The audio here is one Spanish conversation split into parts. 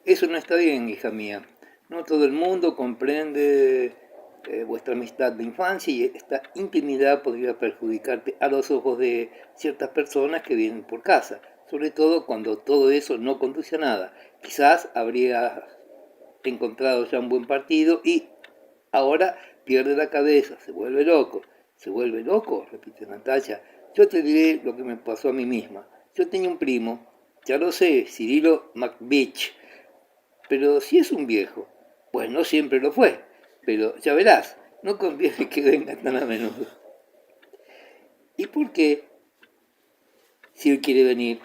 Eso no está bien, hija mía. No todo el mundo comprende vuestra amistad de infancia y esta intimidad podría perjudicarte a los ojos de ciertas personas que vienen por casa, sobre todo cuando todo eso no conduce a nada. Quizás habría encontrado ya un buen partido y ahora pierde la cabeza, se vuelve loco. ¿Se vuelve loco?, repite Natalia. Yo te diré lo que me pasó a mí misma. Yo tenía un primo, ya lo sé, Cirilo McBeach, pero si es un viejo, pues no siempre lo fue, pero ya verás, no conviene que venga tan a menudo. ¿Y por qué si él quiere venir?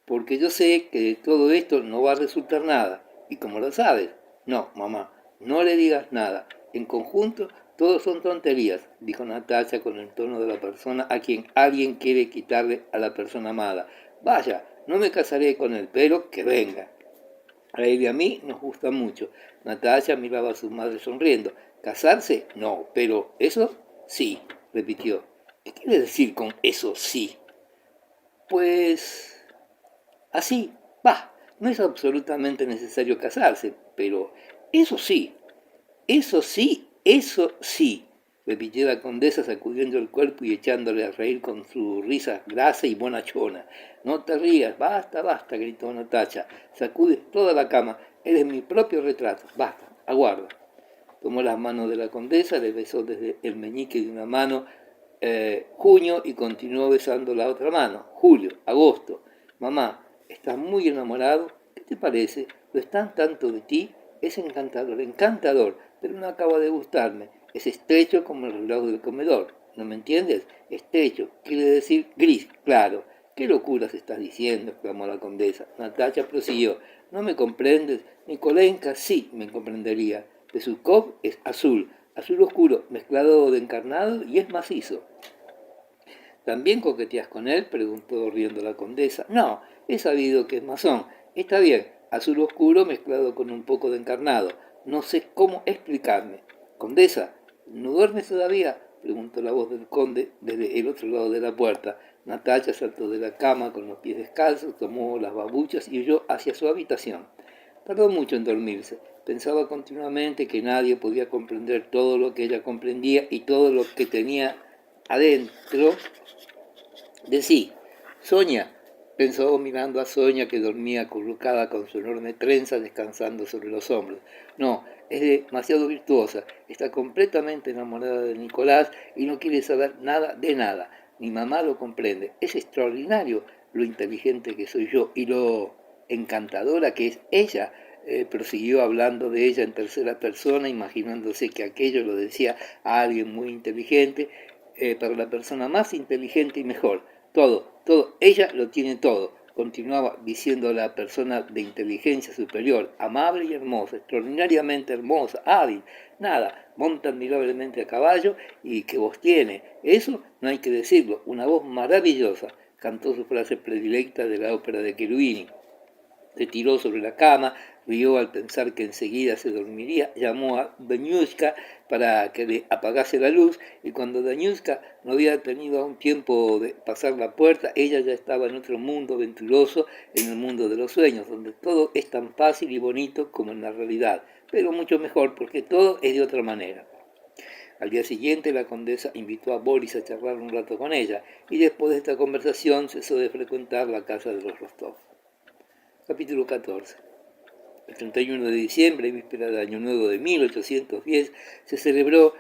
Porque yo sé que de todo esto no va a resultar nada, y como lo sabes, no, mamá, no le digas nada. En conjunto, todos son tonterías, dijo Natalia con el tono de la persona a quien alguien quiere quitarle a la persona amada. Vaya, no me casaré con él, pero que venga. A él y a mí nos gusta mucho. Natalia miraba a su madre sonriendo. ¿Casarse? No, pero eso sí, repitió. ¿Qué quiere decir con eso sí? Pues así, va, no es absolutamente necesario casarse, pero eso sí, eso sí, repitió la condesa sacudiendo el cuerpo y echándole a reír con su risa grasa y bonachona. No te rías, basta, basta, gritó Natacha, sacude toda la cama, eres mi propio retrato, basta, aguarda. Tomó las manos de la condesa, le besó desde el meñique de una mano junio y continuó besando la otra mano, julio, agosto. Mamá, estás muy enamorado, ¿qué te parece? Lo están tanto de ti, es encantador, encantador, pero no acaba de gustarme. Es estrecho como el reloj del comedor, ¿no me entiendes? Estrecho, quiere decir gris, claro. ¿Qué locuras estás diciendo?, exclamó la condesa. Natacha prosiguió. ¿No me comprendes? Nikolenka sí me comprendería. Besukov es azul, azul oscuro, mezclado de encarnado y es macizo. ¿También coqueteas con él?, preguntó riendo la condesa. No, he sabido que es masón. Está bien, azul oscuro mezclado con un poco de encarnado. No sé cómo explicarme. Condesa, ¿no duermes todavía?, preguntó la voz del conde desde el otro lado de la puerta. Natalia saltó de la cama con los pies descalzos, tomó las babuchas y huyó hacia su habitación. Tardó mucho en dormirse. Pensaba continuamente que nadie podía comprender todo lo que ella comprendía y todo lo que tenía adentro de sí. Sonia, pensó mirando a Sonia que dormía acurrucada con su enorme trenza descansando sobre los hombros. No, es demasiado virtuosa, está completamente enamorada de Nicolás y no quiere saber nada de nada. Mi mamá lo comprende. Es extraordinario lo inteligente que soy yo y lo encantadora que es ella. Prosiguió hablando de ella en tercera persona, imaginándose que aquello lo decía a alguien muy inteligente, para la persona más inteligente y mejor. Todo, ella lo tiene todo, continuaba diciendo la persona de inteligencia superior, amable y hermosa, extraordinariamente hermosa, hábil, nada, monta admirablemente a caballo y qué voz tiene, eso no hay que decirlo, una voz maravillosa, cantó su frase predilecta de la ópera de Cherubini. Se tiró sobre la cama, rió al pensar que enseguida se dormiría, llamó a Daniushka para que le apagase la luz y cuando Daniushka no había tenido aún tiempo de pasar la puerta, ella ya estaba en otro mundo venturoso, en el mundo de los sueños, donde todo es tan fácil y bonito como en la realidad, pero mucho mejor porque todo es de otra manera. Al día siguiente la condesa invitó a Boris a charlar un rato con ella y después de esta conversación cesó de frecuentar la casa de los Rostov. Capítulo 14. El 31 de diciembre, víspera del Año Nuevo de 1810, se celebró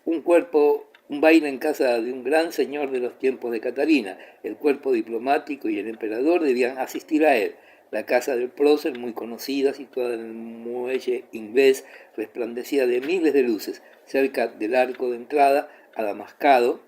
un baile en casa de un gran señor de los tiempos de Catalina. El cuerpo diplomático y el emperador debían asistir a él. La casa del prócer, muy conocida, situada en el muelle inglés, resplandecía de miles de luces. Cerca del arco de entrada, adamascado,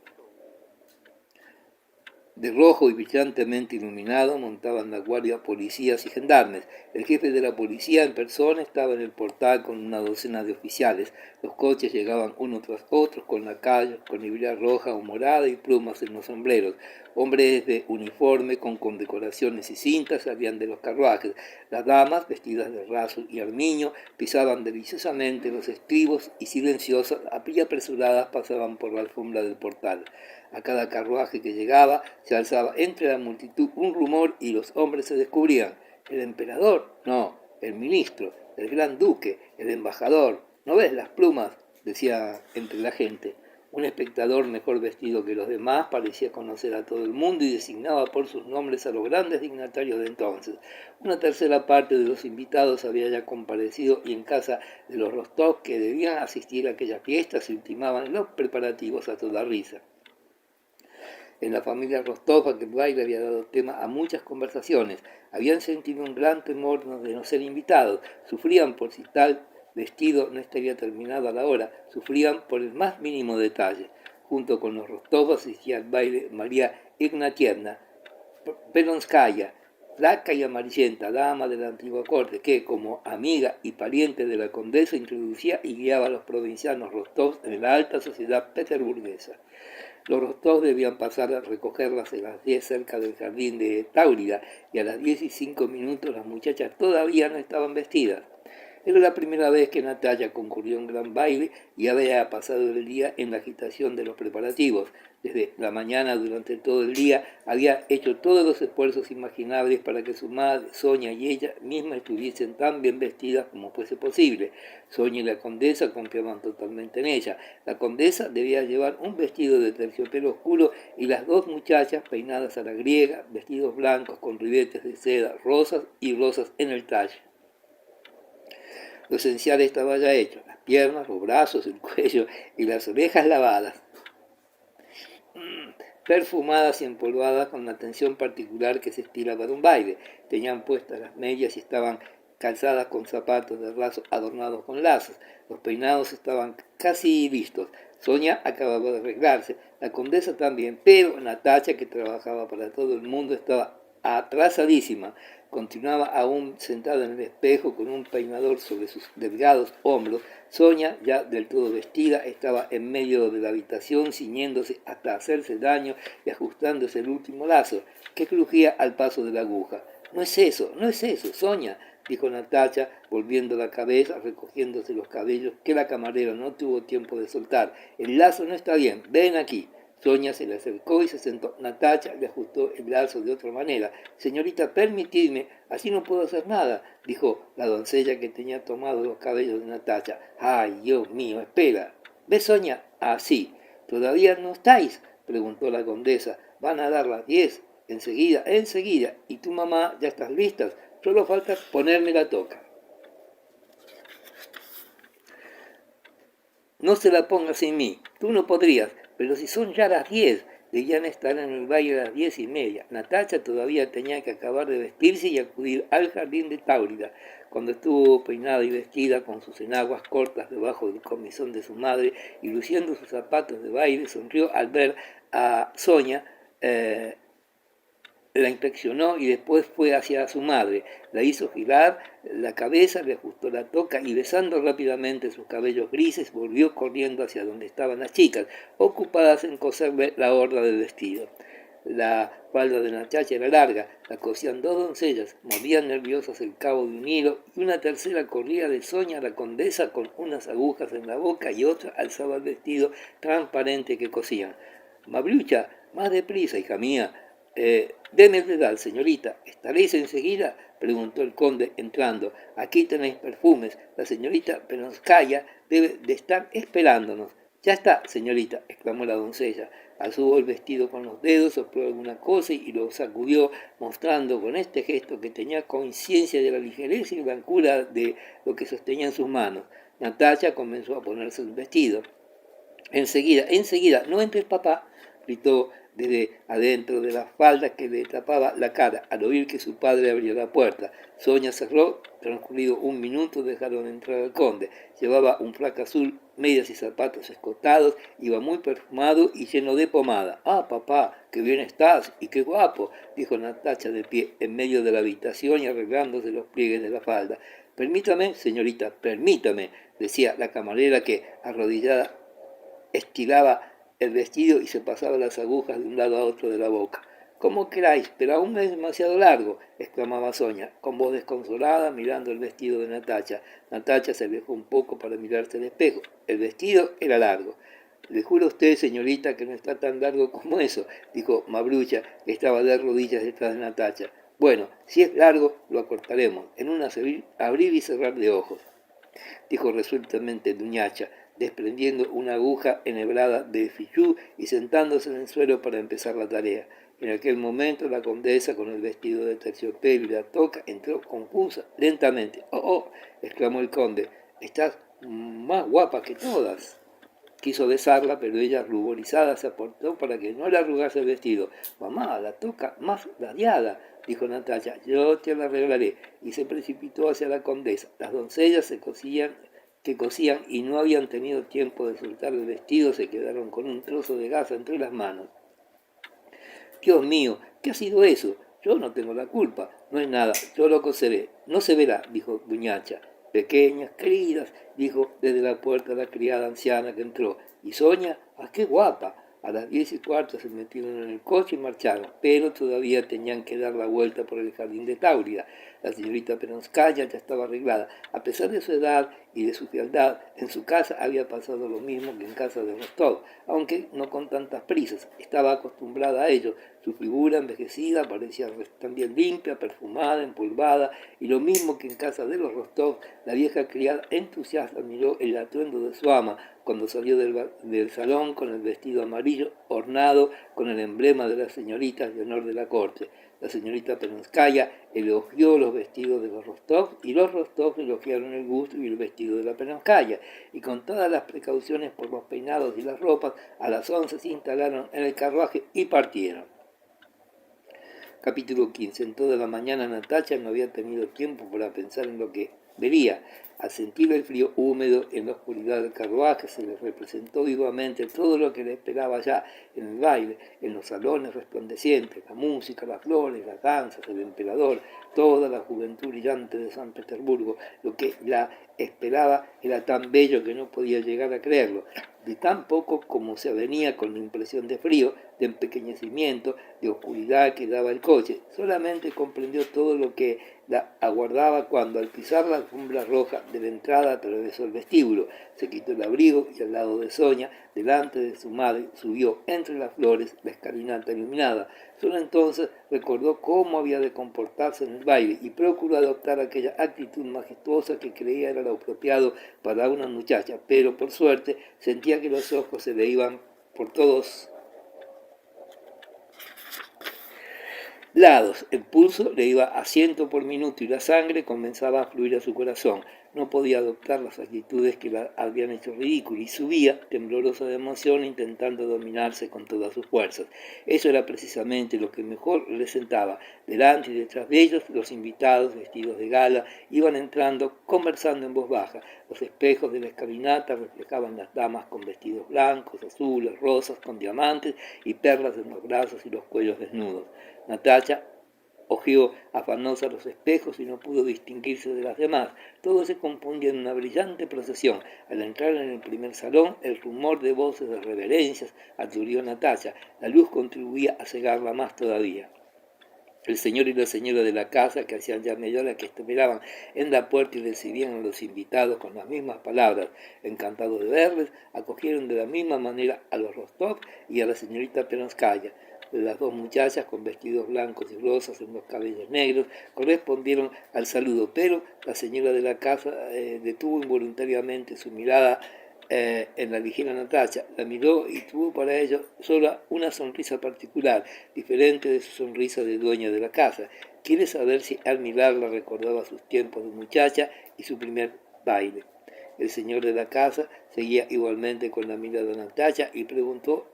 de rojo y brillantemente iluminado, montaban la guardia policías y gendarmes. El jefe de la policía en persona estaba en el portal con una docena de oficiales. Los coches llegaban uno tras otro con lacayos, con librea roja o morada y plumas en los sombreros. Hombres de uniforme con condecoraciones y cintas salían de los carruajes. Las damas, vestidas de raso y armiño, pisaban deliciosamente los estribos y silenciosas, y apresuradas pasaban por la alfombra del portal. A cada carruaje que llegaba se alzaba entre la multitud un rumor y los hombres se descubrían. ¿El emperador? No, el ministro, el gran duque, el embajador. ¿No ves las plumas?, decía entre la gente. Un espectador mejor vestido que los demás parecía conocer a todo el mundo y designaba por sus nombres a los grandes dignatarios de entonces. Una tercera parte de los invitados había ya comparecido y en casa de los Rostov, que debían asistir a aquella fiesta, se ultimaban los preparativos a toda risa. En la familia Rostov aquel baile había dado tema a muchas conversaciones. Habían sentido un gran temor de no ser invitados. Sufrían por si tal vestido no estaría terminado a la hora. Sufrían por el más mínimo detalle. Junto con los Rostov asistía al baile María Ignatievna Pelonskaya, flaca y amarillenta, dama de la antigua corte, que, como amiga y pariente de la condesa, introducía y guiaba a los provincianos Rostov en la alta sociedad peterburguesa. Los Rostov debían pasar a recogerlas a las 10 cerca del jardín de Táurida, y a las 10:05 las muchachas todavía no estaban vestidas. Era la primera vez que Natalia concurrió a un gran baile y había pasado el día en la agitación de los preparativos. Desde la mañana, durante todo el día, había hecho todos los esfuerzos imaginables para que su madre, Sonia y ella misma estuviesen tan bien vestidas como fuese posible. Sonia y la condesa confiaban totalmente en ella. La condesa debía llevar un vestido de terciopelo oscuro y las dos muchachas, peinadas a la griega, vestidos blancos con ribetes de seda, rosas y rosas en el talle. Lo esencial estaba ya hecho: las piernas, los brazos, el cuello y las orejas lavadas, perfumadas y empolvadas con la atención particular que se estila para un baile. Tenían puestas las medias y estaban calzadas con zapatos de raso adornados con lazos. Los peinados estaban casi listos. Sonia acababa de arreglarse, la condesa también, pero Natalia, que trabajaba para todo el mundo, estaba atrasadísima. Continuaba aún sentada en el espejo con un peinador sobre sus delgados hombros. Sonia, ya del todo vestida, estaba en medio de la habitación, ciñéndose hasta hacerse daño y ajustándose el último lazo, que crujía al paso de la aguja. No es eso, Sonia, dijo Natalia, volviendo la cabeza, recogiéndose los cabellos que la camarera no tuvo tiempo de soltar. El lazo no está bien, ven aquí. Sonia se le acercó y se sentó. Natalia le ajustó el lazo de otra manera. Señorita, permitidme, así no puedo hacer nada, dijo la doncella, que tenía tomados los cabellos de Natalia. Ay, Dios mío, espera. ¿Ves, Sonia? Así. ¿Todavía no estáis?, preguntó la condesa. Van a dar las 10. Enseguida. ¿Y tu mamá ya estás listas? Solo falta ponerme la toca. No se la pongas en mí. Tú no podrías. Pero si son ya las 10, debían estar en el baile a las 10:30. Natalia todavía tenía que acabar de vestirse y acudir al jardín de Táurida. Cuando estuvo peinada y vestida con sus enaguas cortas debajo del comisón de su madre y luciendo sus zapatos de baile, sonrió al ver a Sonia. La inspeccionó y después fue hacia su madre. La hizo girar la cabeza, le ajustó la toca y, besando rápidamente sus cabellos grises, volvió corriendo hacia donde estaban las chicas, ocupadas en coserle la orla del vestido. La falda de Natalia era larga, la cosían dos doncellas, movían nerviosas el cabo de un hilo, y una tercera corría de Sonia a la condesa con unas agujas en la boca y otra alzaba el vestido transparente que cosían. Mabrucha, más deprisa, hija mía. Deme el dedal, señorita. ¿Estaréis enseguida?, preguntó el conde entrando. Aquí tenéis perfumes. La señorita Pelonskaya debe de estar esperándonos. Ya está, señorita, exclamó la doncella. Alzó el vestido con los dedos, sopló alguna cosa y lo sacudió, mostrando con este gesto que tenía conciencia de la ligereza y blancura de lo que sostenía en sus manos. Natalia comenzó a ponerse el vestido. Enseguida, no entres, papá, gritó desde adentro de la falda que le tapaba la cara, al oír que su padre abrió la puerta. Sonia cerró. Transcurrido un minuto dejaron entrar al conde. Llevaba un frac azul, medias y zapatos escotados, iba muy perfumado y lleno de pomada. Ah, papá, qué bien estás y qué guapo, dijo Natalia de pie en medio de la habitación y arreglándose los pliegues de la falda. Permítame, señorita, permítame, decía la camarera, que, arrodillada, estiraba el vestido y se pasaba las agujas de un lado a otro de la boca. Como queráis, pero aún es demasiado largo, exclamaba Sonia, con voz desconsolada, mirando el vestido de Natalia. Natalia se alejó un poco para mirarse al espejo. El vestido era largo. Le juro a usted, señorita, que no está tan largo como eso, dijo Mabrucha, que estaba de rodillas detrás de Natalia. Bueno, si es largo, lo acortaremos, en un abrir y cerrar de ojos, dijo resueltamente Duñacha, desprendiendo una aguja enhebrada de fichú y sentándose en el suelo para empezar la tarea. En aquel momento la condesa, con el vestido de terciopelo y la toca, entró confusa, lentamente. ¡Oh, oh! Exclamó el conde, estás más guapa que todas. Quiso besarla, pero ella, ruborizada, se aportó para que no le arrugase el vestido. Mamá, la toca más ladeada, dijo Natalia, yo te la arreglaré. Y se precipitó hacia la condesa. Las doncellas que cosían y no habían tenido tiempo de soltar el vestido, se quedaron con un trozo de gasa entre las manos. Dios mío, ¿qué ha sido eso? Yo no tengo la culpa. No es nada, yo lo coseré. No se verá, dijo Duñacha. Pequeñas, queridas, dijo desde la puerta la criada anciana que entró. ¿Y Sonia? ¡Ah, qué guapa! A las 10:15 se metieron en el coche y marcharon, pero todavía tenían que dar la vuelta por el jardín de Táurida. La señorita Peronskaya ya estaba arreglada. A pesar de su edad y de su fealdad, en su casa había pasado lo mismo que en casa de Rostov, aunque no con tantas prisas. Estaba acostumbrada a ello. Su figura envejecida parecía también limpia, perfumada, empolvada, y lo mismo que en casa de los Rostov, la vieja criada entusiasta miró el atuendo de su ama cuando salió del salón con el vestido amarillo ornado con el emblema de las señoritas de honor de la corte. La señorita Peronskaya elogió los vestidos de los Rostov y los Rostov elogiaron el gusto y el vestido de la Peronskaya, y con todas las precauciones por los peinados y las ropas, a las 11 se instalaron en el carruaje y partieron. Capítulo 15. En toda la mañana Natacha no había tenido tiempo para pensar en lo que vería. Al sentir el frío húmedo en la oscuridad del carruaje, se le representó vivamente todo lo que le esperaba allá, en el baile, en los salones resplandecientes, la música, las flores, las danzas, el emperador, toda la juventud brillante de San Petersburgo. Lo que la esperaba era tan bello que no podía llegar a creerlo. De tan poco como se avenía con la impresión de frío, de empequeñecimiento, de oscuridad que daba el coche. Solamente comprendió todo lo que la aguardaba cuando, al pisar la alfombra roja de la entrada, atravesó el vestíbulo, se quitó el abrigo y al lado de Sonia, delante de su madre, subió entre las flores la escalinata iluminada. Solo entonces recordó cómo había de comportarse en el baile y procuró adoptar aquella actitud majestuosa que creía era lo apropiado para una muchacha, pero por suerte sentía que los ojos se le iban por todos lados. El pulso le iba a 100 por minuto y la sangre comenzaba a fluir a su corazón. No podía adoptar las actitudes que la habían hecho ridícula y subía, temblorosa de emoción, intentando dominarse con todas sus fuerzas. Eso era precisamente lo que mejor le sentaba. Delante y detrás de ellos, los invitados, vestidos de gala, iban entrando, conversando en voz baja. Los espejos de la escalinata reflejaban las damas con vestidos blancos, azules, rosas, con diamantes y perlas en los brazos y los cuellos desnudos. Natacha hojeó afanosa los espejos y no pudo distinguirse de las demás. Todo se confundía en una brillante procesión. Al entrar en el primer salón, el rumor de voces de reverencias aturdió a Natacha. La luz contribuía a cegarla más todavía. El señor y la señora de la casa, que hacían ya media hora que esperaban en la puerta y recibían a los invitados con las mismas palabras, encantados de verles, acogieron de la misma manera a los Rostov y a la señorita Peronskaya. Las dos muchachas, con vestidos blancos y rosas en los cabellos negros, correspondieron al saludo, pero la señora de la casa detuvo involuntariamente su mirada en la ligera Natacha. La miró y tuvo para ello solo una sonrisa particular, diferente de su sonrisa de dueña de la casa. Quiere saber si al mirarla recordaba sus tiempos de muchacha y su primer baile. El señor de la casa seguía igualmente con la mirada a Natacha y preguntó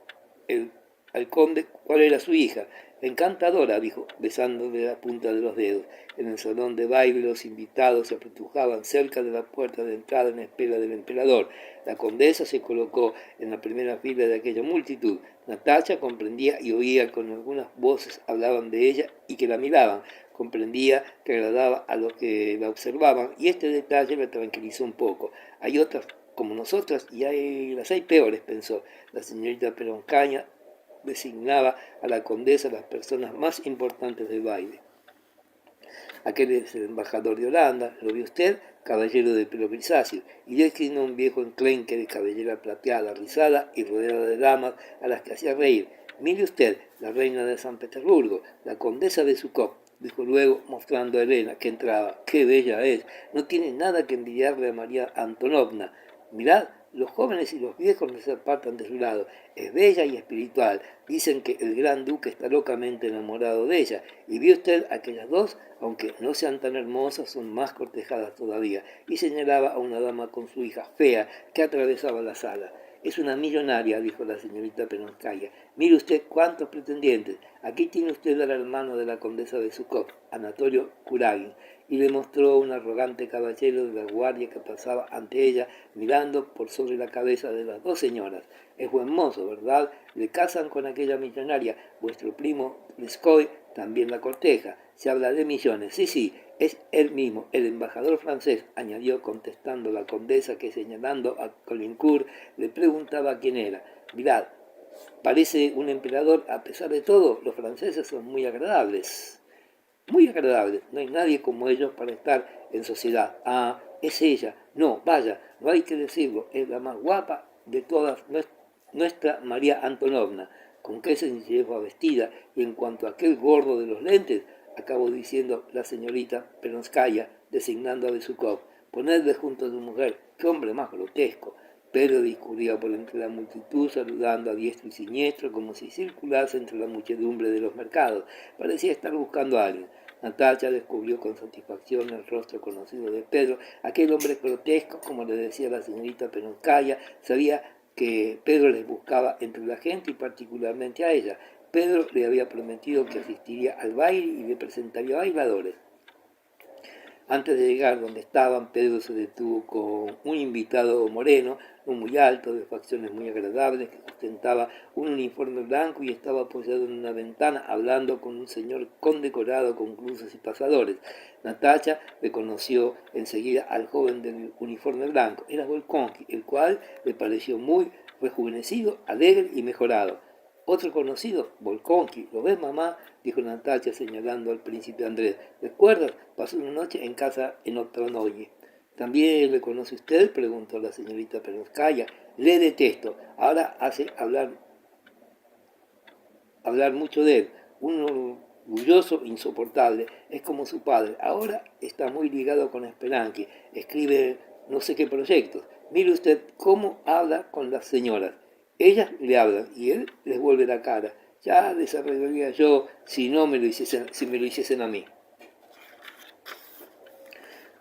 al conde cuál era su hija. Encantadora, dijo, besándole la punta de los dedos. En el salón de baile los invitados se apretujaban cerca de la puerta de entrada en espera del emperador. La condesa se colocó en la primera fila de aquella multitud. Natacha comprendía y oía con algunas voces hablaban de ella y que la miraban. Comprendía que agradaba a los que la observaban y este detalle la tranquilizó un poco. Hay otras como nosotras y las hay peores, pensó. La señorita Peronskaya designaba a la condesa las personas más importantes del baile. Aquel es el embajador de Holanda, ¿lo vio usted? Caballero de pelo grisáceo, y declinó un viejo enclenque de cabellera plateada, rizada y rodeada de damas a las que hacía reír. Mire usted, la reina de San Petersburgo, la condesa de Zhukov. dijo luego, mostrando a Elena, que entraba. ¡Qué bella es! No tiene nada que envidiarle a María Antonovna. Mirad, los jóvenes y los viejos no se apartan de su lado. Es bella y espiritual. Dicen que el gran duque está locamente enamorado de ella. Y vio usted aquellas dos, aunque no sean tan hermosas, son más cortejadas todavía. Y señalaba a una dama con su hija fea que atravesaba la sala. Es una millonaria, dijo la señorita Peronskaya. Mire usted cuántos pretendientes. Aquí tiene usted al hermano de la condesa de Zhukov, Anatolio Kuragin, y le mostró un arrogante caballero de la guardia que pasaba ante ella, mirando por sobre la cabeza de las dos señoras. Es buen mozo, ¿verdad? Le casan con aquella millonaria. Vuestro primo Lescoy también la corteja. Se habla de millones. Sí, sí, es él mismo, el embajador francés, añadió contestando la condesa, que señalando a Caulaincourt le preguntaba quién era. Mirad, parece un emperador. A pesar de todo, los franceses son muy agradables. Muy agradables. No hay nadie como ellos para estar en sociedad. Ah, es ella. No, vaya, no hay que decirlo. Es la más guapa de todas, nuestra María Antonovna. Con qué sencillez va vestida. Y en cuanto a aquel gordo de los lentes, acabó diciendo la señorita Peronskaya, designando a Besukov. Ponedle junto a su mujer. ¡Qué hombre más grotesco! Pedro discurría por entre la multitud, saludando a diestro y siniestro, como si circulase entre la muchedumbre de los mercados. Parecía estar buscando a alguien. Natacha descubrió con satisfacción el rostro conocido de Pedro. Aquel hombre grotesco, como le decía la señorita Peronskaya, sabía que Pedro les buscaba entre la gente y particularmente a ella. Pedro le había prometido que asistiría al baile y le presentaría bailadores. Antes de llegar donde estaban, Pedro se detuvo con un invitado moreno, no muy alto, de facciones muy agradables, que ostentaba un uniforme blanco y estaba apoyado en una ventana hablando con un señor condecorado con cruces y pasadores. Natacha reconoció enseguida al joven del uniforme blanco. Era Volkonsky, el cual le pareció muy rejuvenecido, alegre y mejorado. Otro conocido, Volkonsky. ¿Lo ves, mamá?, dijo Natacha señalando al príncipe Andrés. ¿Recuerdas? Pasó una noche en casa en Otronoye. ¿También le conoce usted?, preguntó la señorita Perovskaya. Le detesto. Ahora hace hablar mucho de él. Un orgulloso, insoportable. Es como su padre. Ahora está muy ligado con Speransky. Escribe no sé qué proyectos. Mire usted cómo habla con las señoras. Ellas le hablan y él les vuelve la cara. Ya desarrollaría yo si me lo hiciesen a mí.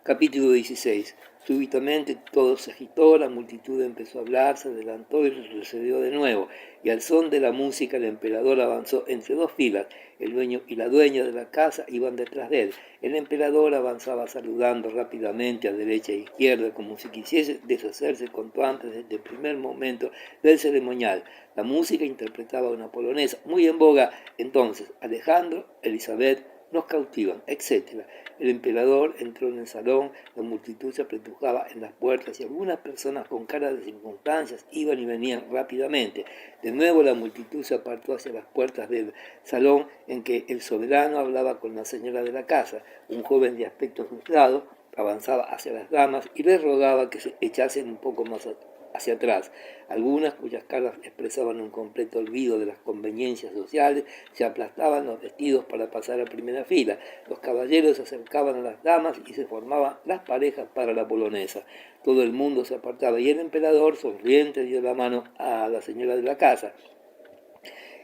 Capítulo 16. Súbitamente todo se agitó, la multitud empezó a hablar, se adelantó y retrocedió de nuevo, y al son de la música el emperador avanzó entre dos filas. El dueño y la dueña de la casa iban detrás de él. El emperador avanzaba saludando rápidamente a derecha e izquierda, como si quisiese deshacerse cuanto antes desde el primer momento del ceremonial. La música interpretaba una polonesa muy en boga entonces. Alejandro, Elizabeth, nos cautivan, etc. El emperador entró en el salón, la multitud se apretujaba en las puertas y algunas personas con cara de circunstancias iban y venían rápidamente. De nuevo la multitud se apartó hacia las puertas del salón en que el soberano hablaba con la señora de la casa. Un joven de aspecto frustrado avanzaba hacia las damas y les rogaba que se echasen un poco más hacia atrás. Algunas, cuyas caras expresaban un completo olvido de las conveniencias sociales, se aplastaban los vestidos para pasar a primera fila. Los caballeros se acercaban a las damas y se formaban las parejas para la polonesa. Todo el mundo se apartaba y el emperador, sonriente, dio la mano a la señora de la casa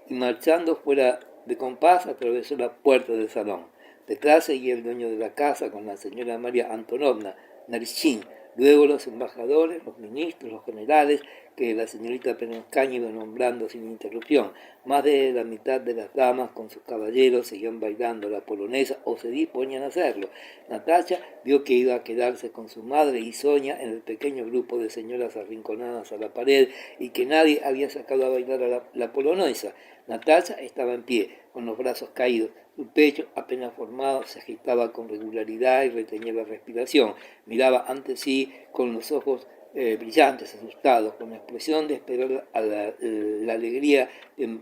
y, marchando fuera de compás, atravesó la puerta del salón. Detrás seguía el dueño de la casa con la señora María Antonovna Narishin. Luego los embajadores, los ministros, los generales, que la señorita Peronskaya iba nombrando sin interrupción. Más de la mitad de las damas con sus caballeros seguían bailando la polonesa o se disponían a hacerlo. Natacha vio que iba a quedarse con su madre y Sonia en el pequeño grupo de señoras arrinconadas a la pared y que nadie había sacado a bailar a la polonesa. Natacha estaba en pie, con los brazos caídos. Su pecho, apenas formado, se agitaba con regularidad y retenía la respiración. Miraba ante sí con los ojos brillantes, asustados, con la expresión de esperar a la alegría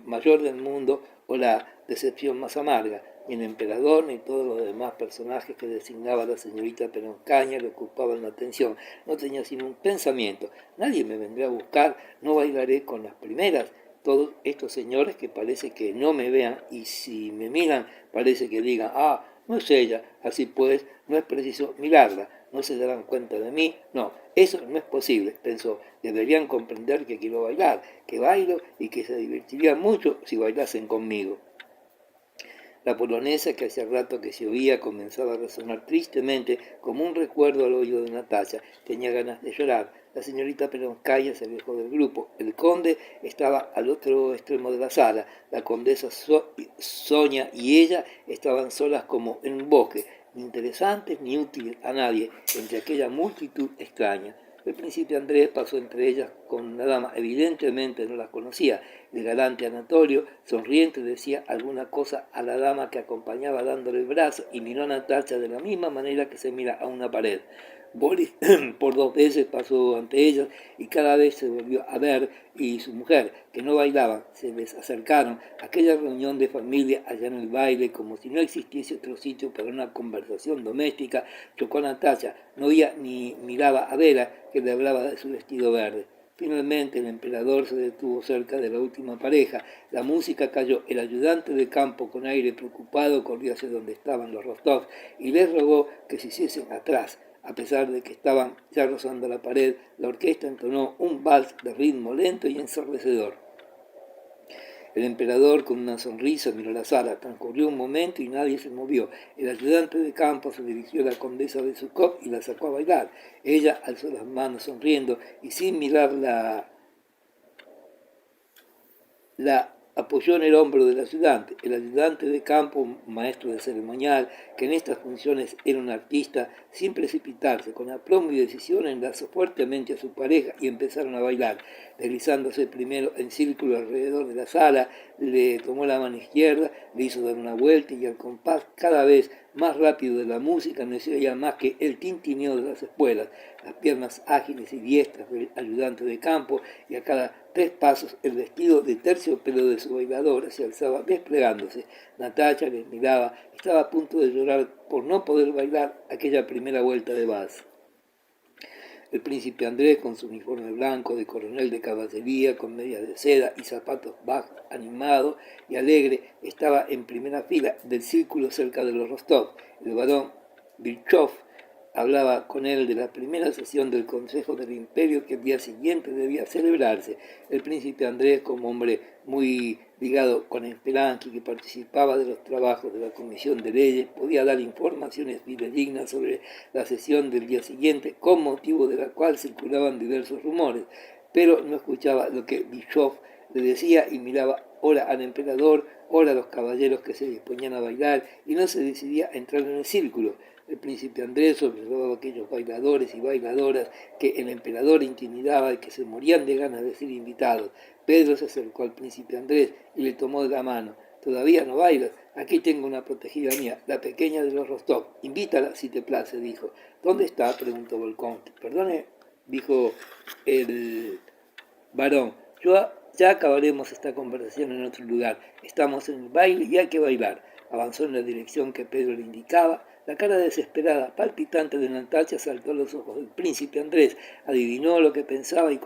mayor del mundo o la decepción más amarga. Ni el emperador ni todos los demás personajes que designaba la señorita Peronskaya le ocupaban la atención. No tenía sino un pensamiento: nadie me vendrá a buscar, no bailaré con las primeras. Todos estos señores que parece que no me vean y si me miran parece que digan: ah, no es ella, así pues no es preciso mirarla. ¿No se darán cuenta de mí? No, eso no es posible, pensó. Deberían comprender que quiero bailar, que bailo y que se divertirían mucho si bailasen conmigo. La polonesa, que hacía rato que se oía, comenzaba a resonar tristemente como un recuerdo al oído de Natacha. Tenía ganas de llorar. La señorita Peronskaya se alejó del grupo. El conde estaba al otro extremo de la sala. La condesa Sonia y ella estaban solas como en un bosque, ni interesantes ni útiles a nadie, entre aquella multitud extraña. El príncipe Andrés pasó entre ellas con una dama, evidentemente no las conocía. El galante Anatolio, sonriente, decía alguna cosa a la dama que acompañaba dándole el brazo y miró a Natacha de la misma manera que se mira a una pared. Boris por 2 veces pasó ante ellos y cada vez se volvió a ver, y su mujer, que no bailaban, se les acercaron. Aquella reunión de familia allá en el baile, como si no existiese otro sitio para una conversación doméstica, chocó a Natacha. No oía ni miraba a Vera, que le hablaba de su vestido verde. Finalmente el emperador se detuvo cerca de la última pareja. La música cayó. El ayudante de campo, con aire preocupado, corrió hacia donde estaban los Rostov y les rogó que se hiciesen atrás. A pesar de que estaban ya rozando la pared, la orquesta entonó un vals de ritmo lento y ensordecedor. El emperador, con una sonrisa, miró la sala. Transcurrió un momento y nadie se movió. El ayudante de campo se dirigió a la condesa de Zhukov y la sacó a bailar. Ella alzó las manos sonriendo y sin mirar la apoyó en el hombro del ayudante. El ayudante de campo, maestro de ceremonial, que en estas funciones era un artista, sin precipitarse, con aplomo y decisión, enlazó fuertemente a su pareja y empezaron a bailar, deslizándose primero en círculo alrededor de la sala. Le tomó la mano izquierda, le hizo dar una vuelta y al compás cada vez más rápido de la música no se oía más que el tintineo de las espuelas, las piernas ágiles y diestras del ayudante de campo, y a cada 3 pasos el vestido de terciopelo de su bailadora se alzaba desplegándose. Natacha les miraba, estaba a punto de llorar por no poder bailar aquella primera vuelta de vals. El príncipe Andrés, con su uniforme blanco de coronel de caballería, con medias de seda y zapatos bajos, animado y alegre, estaba en primera fila del círculo cerca de los Rostov. El barón Virchow hablaba con él de la primera sesión del Consejo del Imperio que el día siguiente debía celebrarse. El príncipe Andrés, como hombre muy ligado con Speransky, que participaba de los trabajos de la Comisión de Leyes, podía dar informaciones fidedignas sobre la sesión del día siguiente, con motivo de la cual circulaban diversos rumores, pero no escuchaba lo que Bischoff le decía y miraba ora al emperador, ora a los caballeros que se disponían a bailar, y no se decidía a entrar en el círculo. El príncipe Andrés observaba a aquellos bailadores y bailadoras que el emperador intimidaba y que se morían de ganas de ser invitados. Pedro se acercó al príncipe Andrés y le tomó de la mano. «Todavía no bailas. Aquí tengo una protegida mía, la pequeña de los Rostov. Invítala si te place», dijo. «¿Dónde está?», preguntó Volkov. «Perdone», dijo el varón. Ya acabaremos esta conversación en otro lugar. Estamos en el baile y hay que bailar». Avanzó en la dirección que Pedro le indicaba. La cara desesperada, palpitante de Natacha saltó a los ojos del príncipe Andrés. Adivinó lo que pensaba y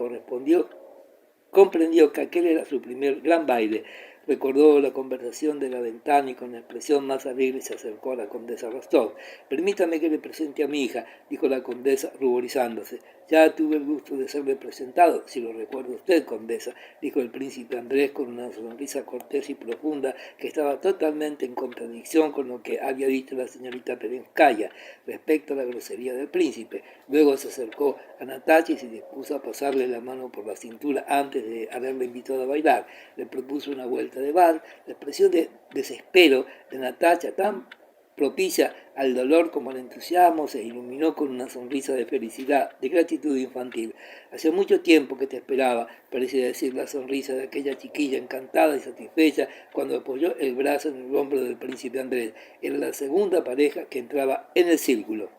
comprendió que aquel era su primer gran baile. Recordó la conversación de la ventana y con la expresión más alegre se acercó a la condesa Rostov. «Permítame que le presente a mi hija», dijo la condesa ruborizándose. «Ya tuve el gusto de serle presentado, si lo recuerda usted, condesa», dijo el príncipe Andrés con una sonrisa cortés y profunda que estaba totalmente en contradicción con lo que había dicho la señorita Perenskaya respecto a la grosería del príncipe. Luego se acercó a Natacha y se dispuso a pasarle la mano por la cintura antes de haberle invitado a bailar. Le propuso una vuelta de vals. La expresión de desespero de Natacha, tan propicia al dolor como al entusiasmo, se iluminó con una sonrisa de felicidad, de gratitud infantil. «Hace mucho tiempo que te esperaba», parecía decir la sonrisa de aquella chiquilla encantada y satisfecha cuando apoyó el brazo en el hombro del príncipe Andrés. Era la segunda pareja que entraba en el círculo.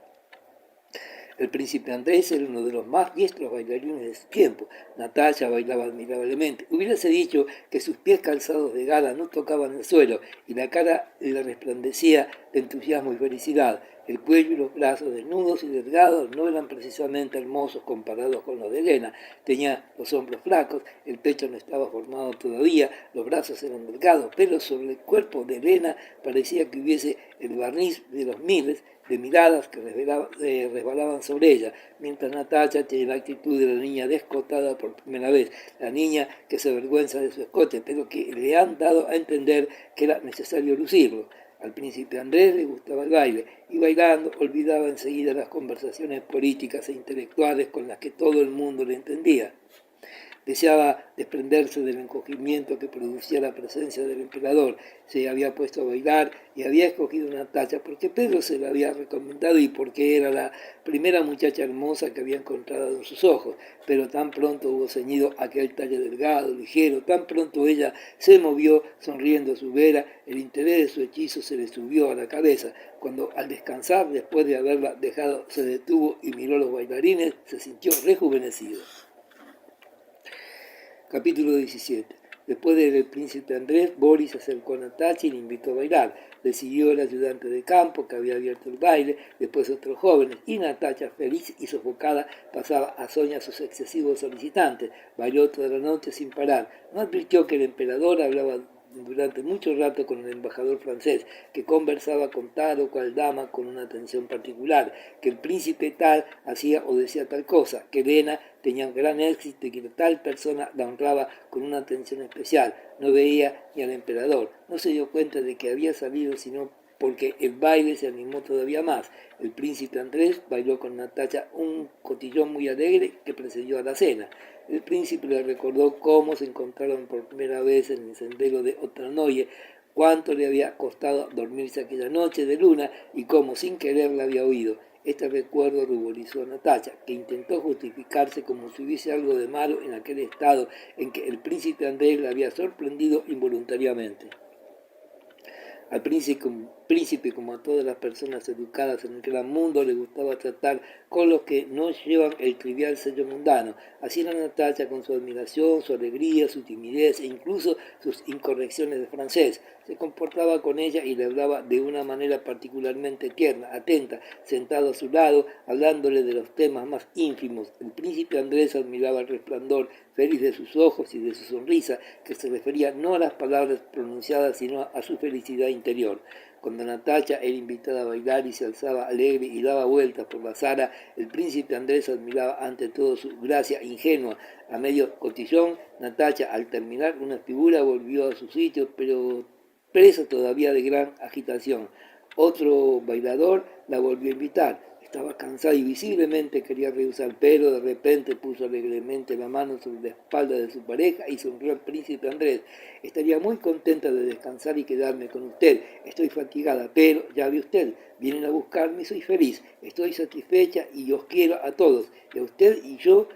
El príncipe Andrés era uno de los más diestros bailarines de su tiempo. Natacha bailaba admirablemente. Hubiérase dicho que sus pies calzados de gala no tocaban el suelo y la cara le resplandecía de entusiasmo y felicidad. El cuello y los brazos, desnudos y delgados, no eran precisamente hermosos comparados con los de Elena. Tenía los hombros flacos, el pecho no estaba formado todavía, los brazos eran delgados, pero sobre el cuerpo de Elena parecía que hubiese el barniz de los miles de miradas que resbalaban sobre ella, mientras Natacha tiene la actitud de la niña descotada por primera vez, la niña que se avergüenza de su escote, pero que le han dado a entender que era necesario lucirlo. Al príncipe Andrés le gustaba el baile, y bailando olvidaba enseguida las conversaciones políticas e intelectuales con las que todo el mundo le entendía. Deseaba desprenderse del encogimiento que producía la presencia del emperador. Se había puesto a bailar y había escogido una tacha porque Pedro se la había recomendado y porque era la primera muchacha hermosa que había encontrado en sus ojos. Pero tan pronto hubo ceñido aquel talle delgado, ligero, tan pronto ella se movió sonriendo a su vera, el interés de su hechizo se le subió a la cabeza. Cuando al descansar, después de haberla dejado, se detuvo y miró a los bailarines, se sintió rejuvenecido. Capítulo 17. Después del príncipe Andrés, Boris se acercó a Natacha y le invitó a bailar. Le siguió el ayudante de campo que había abierto el baile, después otros jóvenes, y Natacha, feliz y sofocada, pasaba a soñar a sus excesivos solicitantes. Bailó toda la noche sin parar. No advirtió que el emperador hablaba durante mucho rato con el embajador francés, que conversaba con tal o cual dama con una atención particular, que el príncipe tal hacía o decía tal cosa, que Elena tenía un gran éxito y que tal persona la honraba con una atención especial. No veía ni al emperador, no se dio cuenta de que había salido sino porque el baile se animó todavía más. El príncipe Andrés bailó con Natacha un cotillón muy alegre que precedió a la cena. El príncipe le recordó cómo se encontraron por primera vez en el sendero de Otranoye, cuánto le había costado dormirse aquella noche de luna y cómo sin querer la había oído. Este recuerdo ruborizó a Natacha, que intentó justificarse como si hubiese algo de malo en aquel estado en que el príncipe Andrés la había sorprendido involuntariamente. Al príncipe, como a todas las personas educadas en el gran mundo, le gustaba tratar con los que no llevan el trivial sello mundano. Así era Natacha con su admiración, su alegría, su timidez e incluso sus incorrecciones de francés. Se comportaba con ella y le hablaba de una manera particularmente tierna, atenta, sentado a su lado, hablándole de los temas más ínfimos. El príncipe Andrés admiraba el resplandor feliz de sus ojos y de su sonrisa, que se refería no a las palabras pronunciadas, sino a su felicidad interior. Cuando Natacha era invitada a bailar y se alzaba alegre y daba vueltas por la sala, el príncipe Andrés admiraba ante todo su gracia ingenua. A medio cotillón, Natacha, al terminar una figura, volvió a su sitio, pero presa todavía de gran agitación. Otro bailador la volvió a invitar. Estaba cansada y visiblemente quería rehusar, pero de repente puso alegremente la mano sobre la espalda de su pareja y sonrió al príncipe Andrés. Estaría muy contenta de descansar y quedarme con usted. Estoy fatigada, pero ya ve usted, vienen a buscarme y soy feliz. Estoy satisfecha y os quiero a todos. Y a usted y yo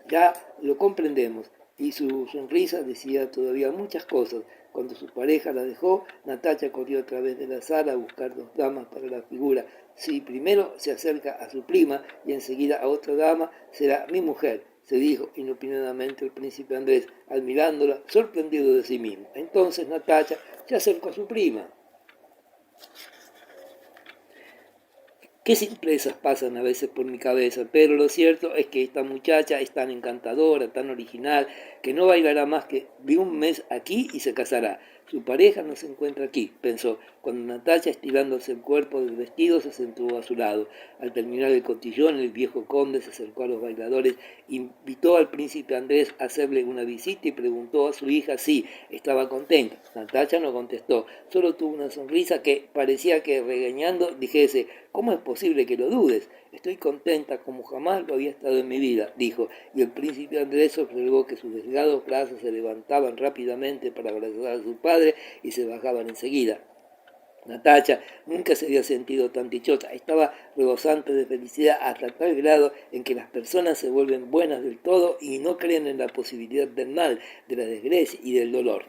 ya lo comprendemos. Y su sonrisa decía todavía muchas cosas. Cuando su pareja la dejó, Natacha corrió a través de la sala a buscar dos damas para la figura. Si primero se acerca a su prima y enseguida a otra dama, será mi mujer, se dijo inopinadamente el príncipe Andrés, admirándola, sorprendido de sí mismo. Entonces Natacha se acercó a su prima. Qué simplezas pasan a veces por mi cabeza, pero lo cierto es que esta muchacha es tan encantadora, tan original, que no bailará más que de un mes aquí y se casará. Su pareja no se encuentra aquí, pensó, cuando Natacha, estirándose el cuerpo del vestido, se sentó a su lado. Al terminar el cotillón, el viejo conde se acercó a los bailadores, invitó al príncipe Andrés a hacerle una visita y preguntó a su hija si estaba contenta. Natacha no contestó, solo tuvo una sonrisa que parecía que regañando dijese: ¿cómo es posible que lo dudes? Estoy contenta como jamás lo había estado en mi vida, dijo, y el príncipe Andrés observó que sus delgados brazos se levantaban rápidamente para abrazar a su padre y se bajaban enseguida. Natacha nunca se había sentido tan dichosa, estaba rebosante de felicidad hasta tal grado en que las personas se vuelven buenas del todo y no creen en la posibilidad del mal, de la desgracia y del dolor.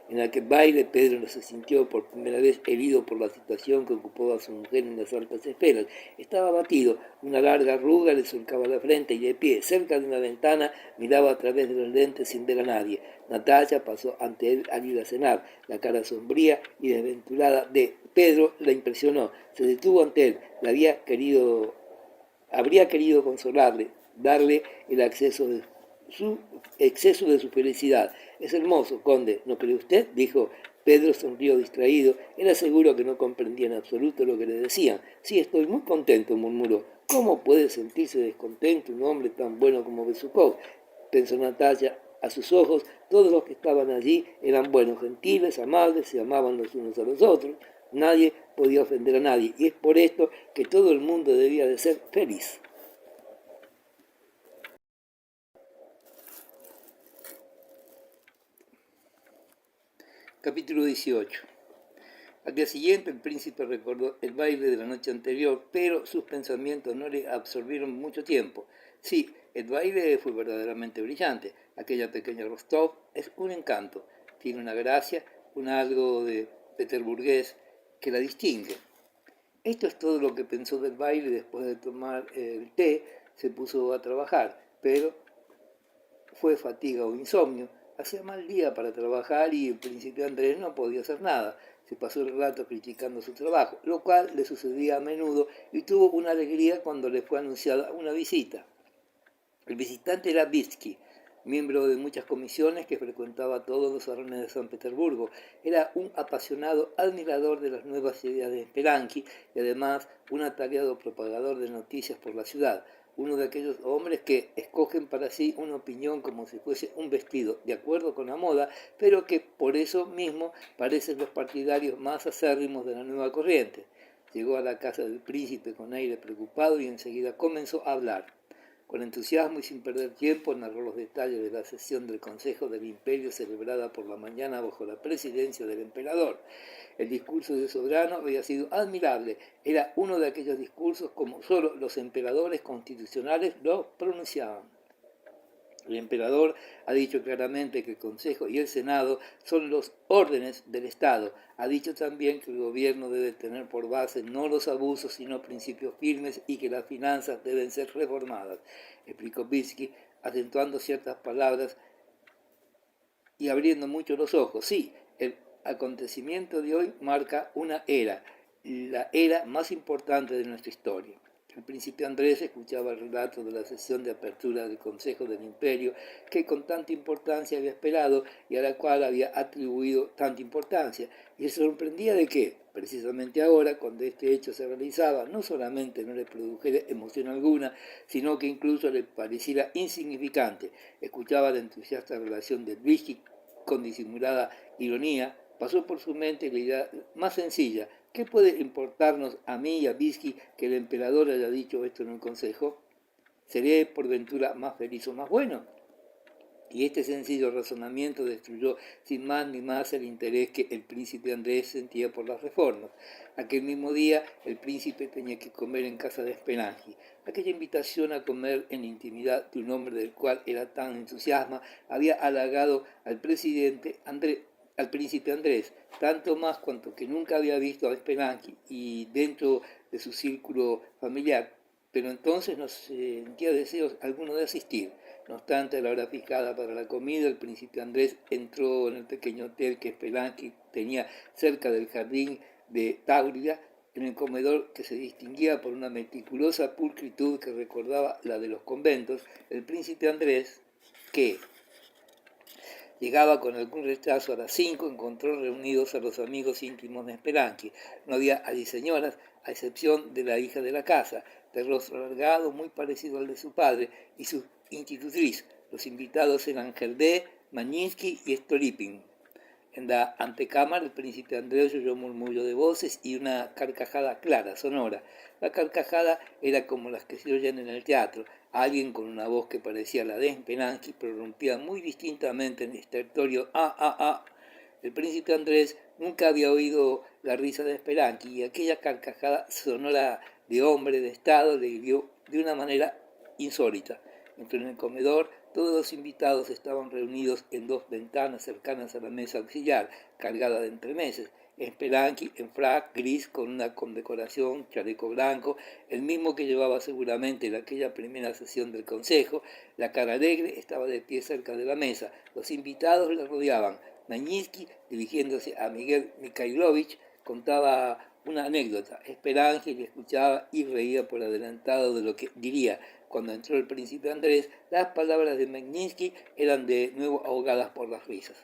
En aquel baile Pedro se sintió por primera vez herido por la situación que ocupó a su mujer en las altas esferas. Estaba abatido, una larga arruga le surcaba la frente y de pie, cerca de una ventana, miraba a través de los lentes sin ver a nadie. Natalia pasó ante él al ir a cenar. La cara sombría y desventurada de Pedro la impresionó. Se detuvo ante él. Habría querido consolarle, darle el acceso de su exceso de su felicidad. Es hermoso, conde, ¿no cree usted? Dijo. Pedro sonrió distraído. Era seguro que no comprendía en absoluto lo que le decían. Sí, estoy muy contento, murmuró. ¿Cómo puede sentirse descontento un hombre tan bueno como Besukhov? Pensó Natalia. A sus ojos, todos los que estaban allí eran buenos, gentiles, amables, se amaban los unos a los otros. Nadie podía ofender a nadie, y es por esto que todo el mundo debía de ser feliz. Capítulo 18. Al día siguiente el príncipe recordó el baile de la noche anterior, pero sus pensamientos no le absorbieron mucho tiempo. Sí, el baile fue verdaderamente brillante. Aquella pequeña Rostov es un encanto. Tiene una gracia, un algo de peterburgués que la distingue. Esto es todo lo que pensó del baile. Después de tomar el té, se puso a trabajar, pero fue fatiga o insomnio. Hacía mal día para trabajar y el príncipe Andrés no podía hacer nada. Se pasó el rato criticando su trabajo, lo cual le sucedía a menudo, y tuvo una alegría cuando le fue anunciada una visita. El visitante era Bitsky, miembro de muchas comisiones que frecuentaba todos los salones de San Petersburgo. Era un apasionado admirador de las nuevas ideas de Speransky y además un atareado propagador de noticias por la ciudad. Uno de aquellos hombres que escogen para sí una opinión como si fuese un vestido, de acuerdo con la moda, pero que por eso mismo parecen los partidarios más acérrimos de la nueva corriente. Llegó a la casa del príncipe con aire preocupado y enseguida comenzó a hablar. Con entusiasmo y sin perder tiempo narró los detalles de la sesión del Consejo del Imperio celebrada por la mañana bajo la presidencia del emperador. El discurso del soberano había sido admirable. Era uno de aquellos discursos como solo los emperadores constitucionales lo pronunciaban. El emperador ha dicho claramente que el Consejo y el Senado son los órdenes del Estado. Ha dicho también que el gobierno debe tener por base no los abusos, sino principios firmes y que las finanzas deben ser reformadas, explicó Bitsky, acentuando ciertas palabras y abriendo mucho los ojos. Sí, el acontecimiento de hoy marca una era, la era más importante de nuestra historia. El príncipe Andrés escuchaba el relato de la sesión de apertura del Consejo del Imperio que con tanta importancia había esperado y a la cual había atribuido tanta importancia, y se sorprendía de que, precisamente ahora, cuando este hecho se realizaba, no solamente no le produjera emoción alguna, sino que incluso le pareciera insignificante. Escuchaba la entusiasta relación de Luigi con disimulada ironía. Pasó por su mente la idea más sencilla: ¿qué puede importarnos a mí y a Bitsky que el emperador haya dicho esto en el Consejo? ¿Seré por ventura más feliz o más bueno? Y este sencillo razonamiento destruyó sin más ni más el interés que el príncipe Andrés sentía por las reformas. Aquel mismo día el príncipe tenía que comer en casa de Speransky. Aquella invitación a comer en intimidad de un hombre del cual era tan entusiasma había halagado al al príncipe Andrés, tanto más cuanto que nunca había visto a Speransky y dentro de su círculo familiar, pero entonces no sentía deseos alguno de asistir. No obstante, a la hora fijada para la comida, el príncipe Andrés entró en el pequeño hotel que Speransky tenía cerca del jardín de Táurida, en el comedor que se distinguía por una meticulosa pulcritud que recordaba la de los conventos. El príncipe Andrés, que llegaba con algún retraso a las 5, encontró reunidos a los amigos íntimos de Speransky. No había allí señoras, a excepción de la hija de la casa, de rostro alargado, muy parecido al de su padre, y su institutriz. Los invitados eran Gerdé, Maninsky y Stolypin. En la antecámara el príncipe Andrés oyó un murmullo de voces y una carcajada clara, sonora. La carcajada era como las que se oyen en el teatro. Alguien con una voz que parecía la de Speransky prorrumpía muy distintamente en estertorio ¡ah, ah, ah! El príncipe Andrés nunca había oído la risa de Speransky y aquella carcajada sonora de hombre de estado le hirió de una manera insólita. Entró en el comedor, Todos los invitados estaban reunidos en dos ventanas cercanas a la mesa auxiliar, cargada de entremeses. Spelunky en frac gris con una condecoración, chaleco blanco, el mismo que llevaba seguramente en aquella primera sesión del consejo. La cara alegre estaba de pie cerca de la mesa. Los invitados le rodeaban. Magnitsky, dirigiéndose a Miguel Mikhailovich, contaba una anécdota. Spelunky le escuchaba y reía por adelantado de lo que diría. Cuando entró el príncipe Andrés, las palabras de Magnitsky eran de nuevo ahogadas por las risas.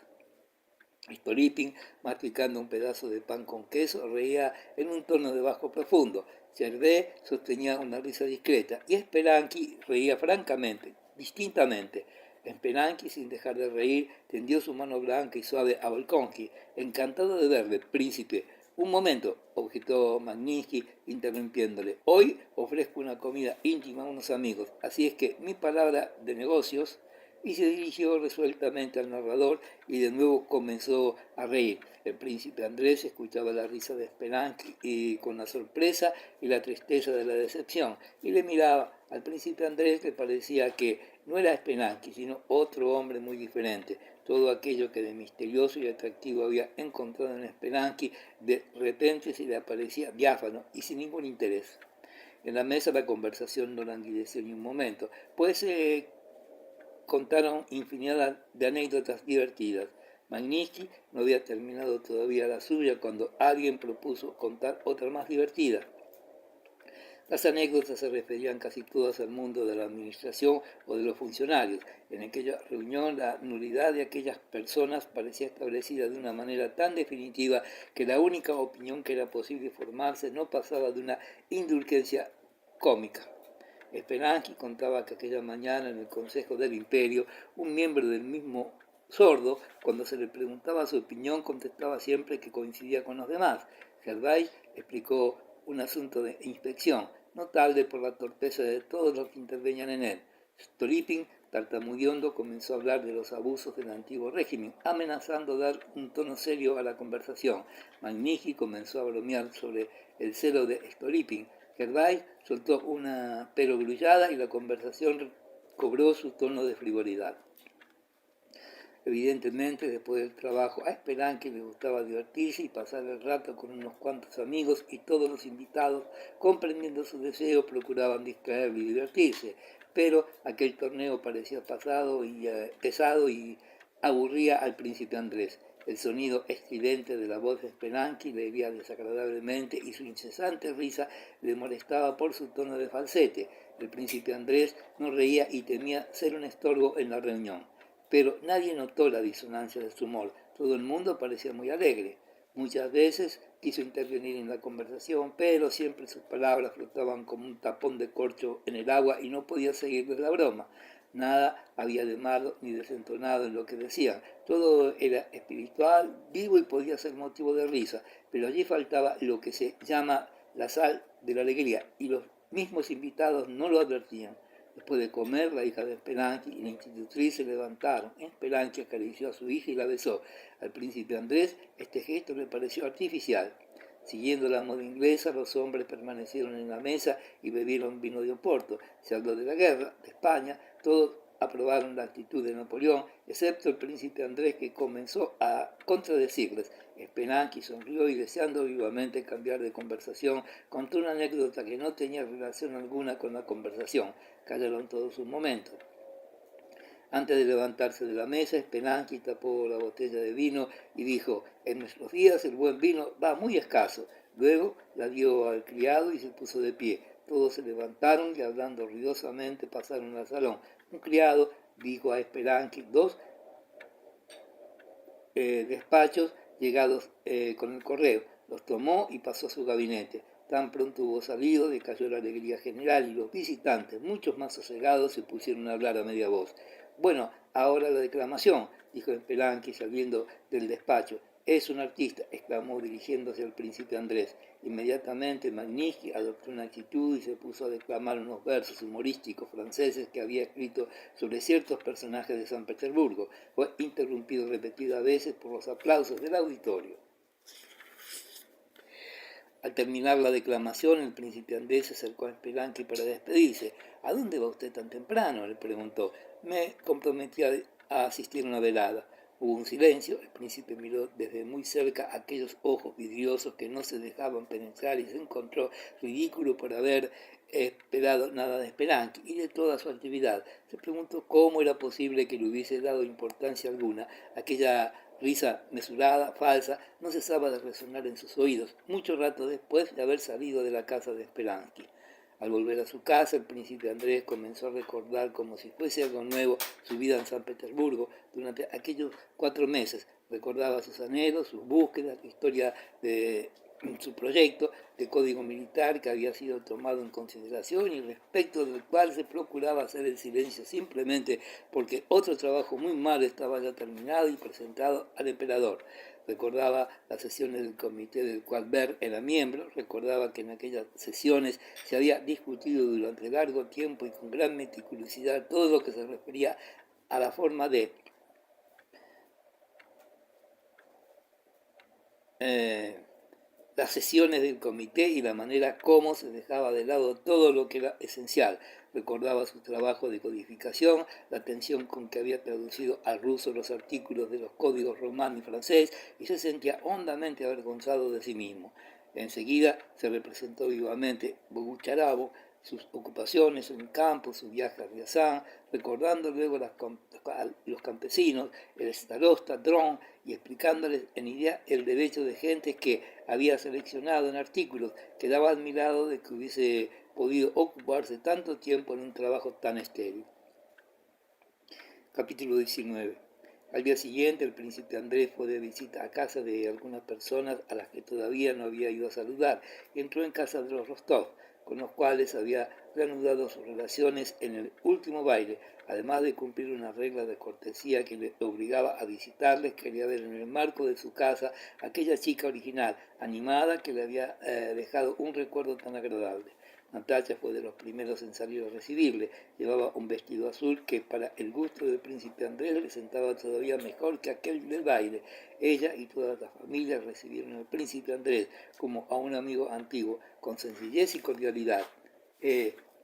Stolypin, masticando un pedazo de pan con queso, reía en un tono de bajo profundo. Gervais sostenía una risa discreta y Spelunky reía francamente, distintamente. Spelunky, sin dejar de reír, tendió su mano blanca y suave a Volkonsky. Encantado de verle, príncipe. Un momento, objetó Magnitsky, interrumpiéndole. Hoy ofrezco una comida íntima a unos amigos, así es que mi palabra de negocios. Y se dirigió resueltamente al narrador y de nuevo comenzó a reír. El príncipe Andrés escuchaba la risa de Spelunky y con la sorpresa y la tristeza de la decepción, y le miraba. Al príncipe Andrés le parecía que no era Spelunky, sino otro hombre muy diferente. Todo aquello que de misterioso y atractivo había encontrado en Spelunky de repente se le aparecía diáfano y sin ningún interés. En la mesa la conversación no languideció ni un momento, pues contaron infinidad de anécdotas divertidas. Magnitsky no había terminado todavía la suya cuando alguien propuso contar otra más divertida. Las anécdotas se referían casi todas al mundo de la administración o de los funcionarios. En aquella reunión la nulidad de aquellas personas parecía establecida de una manera tan definitiva que la única opinión que era posible formarse no pasaba de una indulgencia cómica. Spelunky contaba que aquella mañana en el Consejo del Imperio, un miembro del mismo sordo, cuando se le preguntaba su opinión, contestaba siempre que coincidía con los demás. Gervais explicó un asunto de inspección, notable por la torpeza de todos los que intervenían en él. Stolypin, tartamudeando, comenzó a hablar de los abusos del antiguo régimen, amenazando dar un tono serio a la conversación. Magnitsky comenzó a bromear sobre el celo de Stolypin. Gervais soltó una perogrullada y la conversación cobró su tono de frivolidad. Evidentemente, después del trabajo, a Spelunky le gustaba divertirse y pasar el rato con unos cuantos amigos, y todos los invitados, comprendiendo su deseo, procuraban distraerlo y divertirse. Pero aquel torneo parecía pesado y aburría al príncipe Andrés. El sonido estridente de la voz de Spelunky le hería desagradablemente y su incesante risa le molestaba por su tono de falsete. El príncipe Andrés no reía y temía ser un estorbo en la reunión. Pero nadie notó la disonancia de su humor. Todo el mundo parecía muy alegre. Muchas veces quiso intervenir en la conversación, pero siempre sus palabras flotaban como un tapón de corcho en el agua y no podía seguirles la broma. Nada había de malo ni desentonado en lo que decían. Todo era espiritual, vivo y podía ser motivo de risa, pero allí faltaba lo que se llama la sal de la alegría, y los mismos invitados no lo advertían. Después de comer, la hija de Spelunky y la institutriz se levantaron. Spelunky acarició a su hija y la besó. Al príncipe Andrés este gesto le pareció artificial. Siguiendo la moda inglesa, los hombres permanecieron en la mesa y bebieron vino de Oporto. Se habló de la guerra, de España, todos aprobaron la actitud de Napoleón, excepto el príncipe Andrés, que comenzó a contradecirles. Spelunky sonrió y, deseando vivamente cambiar de conversación, contó una anécdota que no tenía relación alguna con la conversación. Callaron todos un momento. Antes de levantarse de la mesa, Spelunky tapó la botella de vino y dijo: en nuestros días el buen vino va muy escaso. Luego la dio al criado y se puso de pie. Todos se levantaron y, hablando ruidosamente, pasaron al salón. Un criado dijo a Spelunky dos despachos llegados con el correo. Los tomó y pasó a su gabinete. Tan pronto hubo salido, decayó la alegría general y los visitantes, muchos más sosegados, se pusieron a hablar a media voz. Bueno, ahora la declamación, dijo Spelunky saliendo del despacho. Es un artista, exclamó dirigiéndose al príncipe Andrés. Inmediatamente Magnitsky adoptó una actitud y se puso a declamar unos versos humorísticos franceses que había escrito sobre ciertos personajes de San Petersburgo. Fue interrumpido repetidas veces por los aplausos del auditorio. Al terminar la declamación, el príncipe Andrés se acercó a Speransky para despedirse. ¿A dónde va usted tan temprano?, le preguntó. Me comprometí a asistir a una velada. Hubo un silencio. El príncipe miró desde muy cerca aquellos ojos vidriosos que no se dejaban penetrar y se encontró ridículo por haber esperado nada de Speransky y de toda su actividad. Se preguntó cómo era posible que le hubiese dado importancia alguna. Aquella risa mesurada, falsa, no cesaba de resonar en sus oídos, mucho rato después de haber salido de la casa de Speransky. Al volver a su casa, el príncipe Andrés comenzó a recordar como si fuese algo nuevo su vida en San Petersburgo durante aquellos 4 meses. Recordaba sus anhelos, sus búsquedas, la historia de su proyecto de código militar que había sido tomado en consideración y respecto del cual se procuraba hacer el silencio simplemente porque otro trabajo muy malo estaba ya terminado y presentado al emperador. Recordaba las sesiones del comité del cual Berg era miembro, recordaba que en aquellas sesiones se había discutido durante largo tiempo y con gran meticulosidad todo lo que se refería a la forma de las sesiones del comité y la manera como se dejaba de lado todo lo que era esencial. Recordaba su trabajo de codificación, la atención con que había traducido al ruso los artículos de los códigos romano y francés y se sentía hondamente avergonzado de sí mismo. Enseguida se representó vivamente Bogucharabo, sus ocupaciones en el campo, su viaje a Riazán, recordando luego a los campesinos, el starosta Dron, y explicándoles en idea el derecho de gente que había seleccionado en artículos, quedaba admirado de que hubiese podido ocuparse tanto tiempo en un trabajo tan estéril. Capítulo 19. Al día siguiente, el príncipe Andrés fue de visita a casa de algunas personas a las que todavía no había ido a saludar y entró en casa de los Rostov, con los cuales había reanudado sus relaciones en el último baile. Además de cumplir una regla de cortesía que le obligaba a visitarles, quería ver en el marco de su casa aquella chica original, animada, que le había dejado un recuerdo tan agradable. Natacha fue de los primeros en salir a recibirle. Llevaba un vestido azul que para el gusto del príncipe Andrés le sentaba todavía mejor que aquel del baile. Ella y toda la familia recibieron al príncipe Andrés como a un amigo antiguo, con sencillez y cordialidad.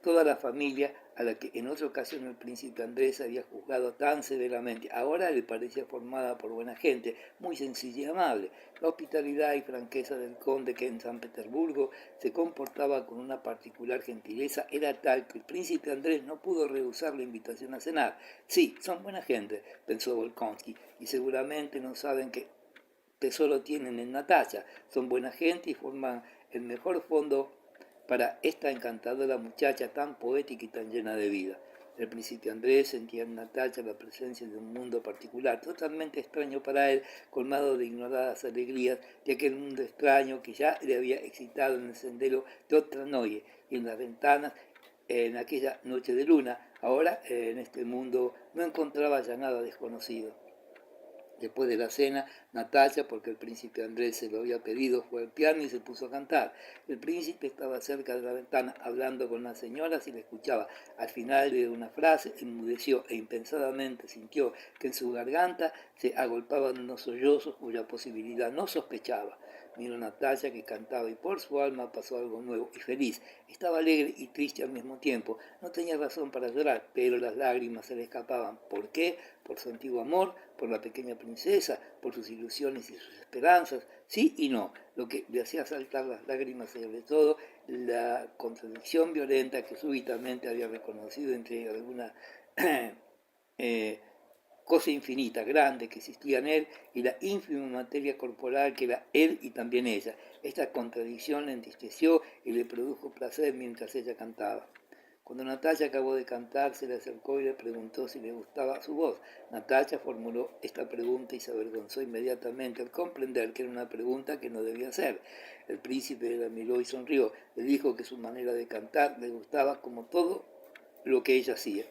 Toda la familia, a la que en otra ocasión el príncipe Andrés había juzgado tan severamente, ahora le parecía formada por buena gente, muy sencilla y amable. La hospitalidad y franqueza del conde, que en San Petersburgo se comportaba con una particular gentileza, era tal que el príncipe Andrés no pudo rehusar la invitación a cenar. Sí, son buena gente, pensó Volkonsky, y seguramente no saben qué tesoro tienen en Natacha. Son buena gente y forman el mejor fondo para esta encantadora muchacha tan poética y tan llena de vida. El príncipe Andrés sentía en Natacha la presencia de un mundo particular, totalmente extraño para él, colmado de ignoradas alegrías de aquel mundo extraño que ya le había excitado en el sendero de Otranoye y en las ventanas en aquella noche de luna. Ahora en este mundo no encontraba ya nada desconocido. Después de la cena, Natacha, porque el príncipe Andrés se lo había pedido, fue al piano y se puso a cantar. El príncipe estaba cerca de la ventana hablando con las señoras y le escuchaba. Al final de una frase enmudeció e impensadamente sintió que en su garganta se agolpaban unos sollozos cuya posibilidad no sospechaba. Miró a Natacha, que cantaba, y por su alma pasó algo nuevo y feliz. Estaba alegre y triste al mismo tiempo. No tenía razón para llorar, pero las lágrimas se le escapaban. ¿Por qué? Por su antiguo amor, por la pequeña princesa, por sus ilusiones y sus esperanzas. Sí y no. Lo que le hacía saltar las lágrimas, sobre todo, la contradicción violenta que súbitamente había reconocido entre alguna cosa infinita, grande, que existía en él, y la ínfima materia corporal que era él y también ella. Esta contradicción le entristeció y le produjo placer mientras ella cantaba. Cuando Natacha acabó de cantar, se le acercó y le preguntó si le gustaba su voz. Natacha formuló esta pregunta y se avergonzó inmediatamente al comprender que era una pregunta que no debía hacer. El príncipe la miró y sonrió. Le dijo que su manera de cantar le gustaba como todo lo que ella hacía.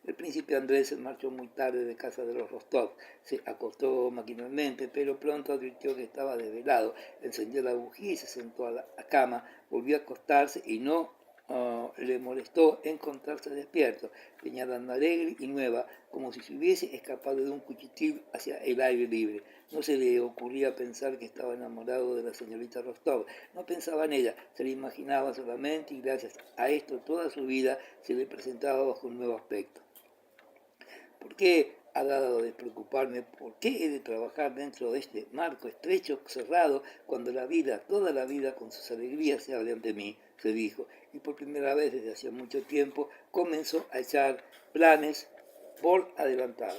El príncipe Andrés se marchó muy tarde de casa de los Rostov. Se acostó maquinalmente, pero pronto advirtió que estaba desvelado. Encendió la bujía y se sentó a la cama. Volvió a acostarse y no le molestó encontrarse despierto. Venía andando alegre y nueva, como si se hubiese escapado de un cuchitril hacia el aire libre. No se le ocurría pensar que estaba enamorado de la señorita Rostov. No pensaba en ella, se la imaginaba solamente y gracias a esto toda su vida se le presentaba bajo un nuevo aspecto. ¿Por qué ha dado de preocuparme? ¿Por qué he de trabajar dentro de este marco estrecho, cerrado, cuando la vida, toda la vida, con sus alegrías se abre ante mí? Se dijo, y por primera vez desde hacía mucho tiempo comenzó a echar planes por adelantado.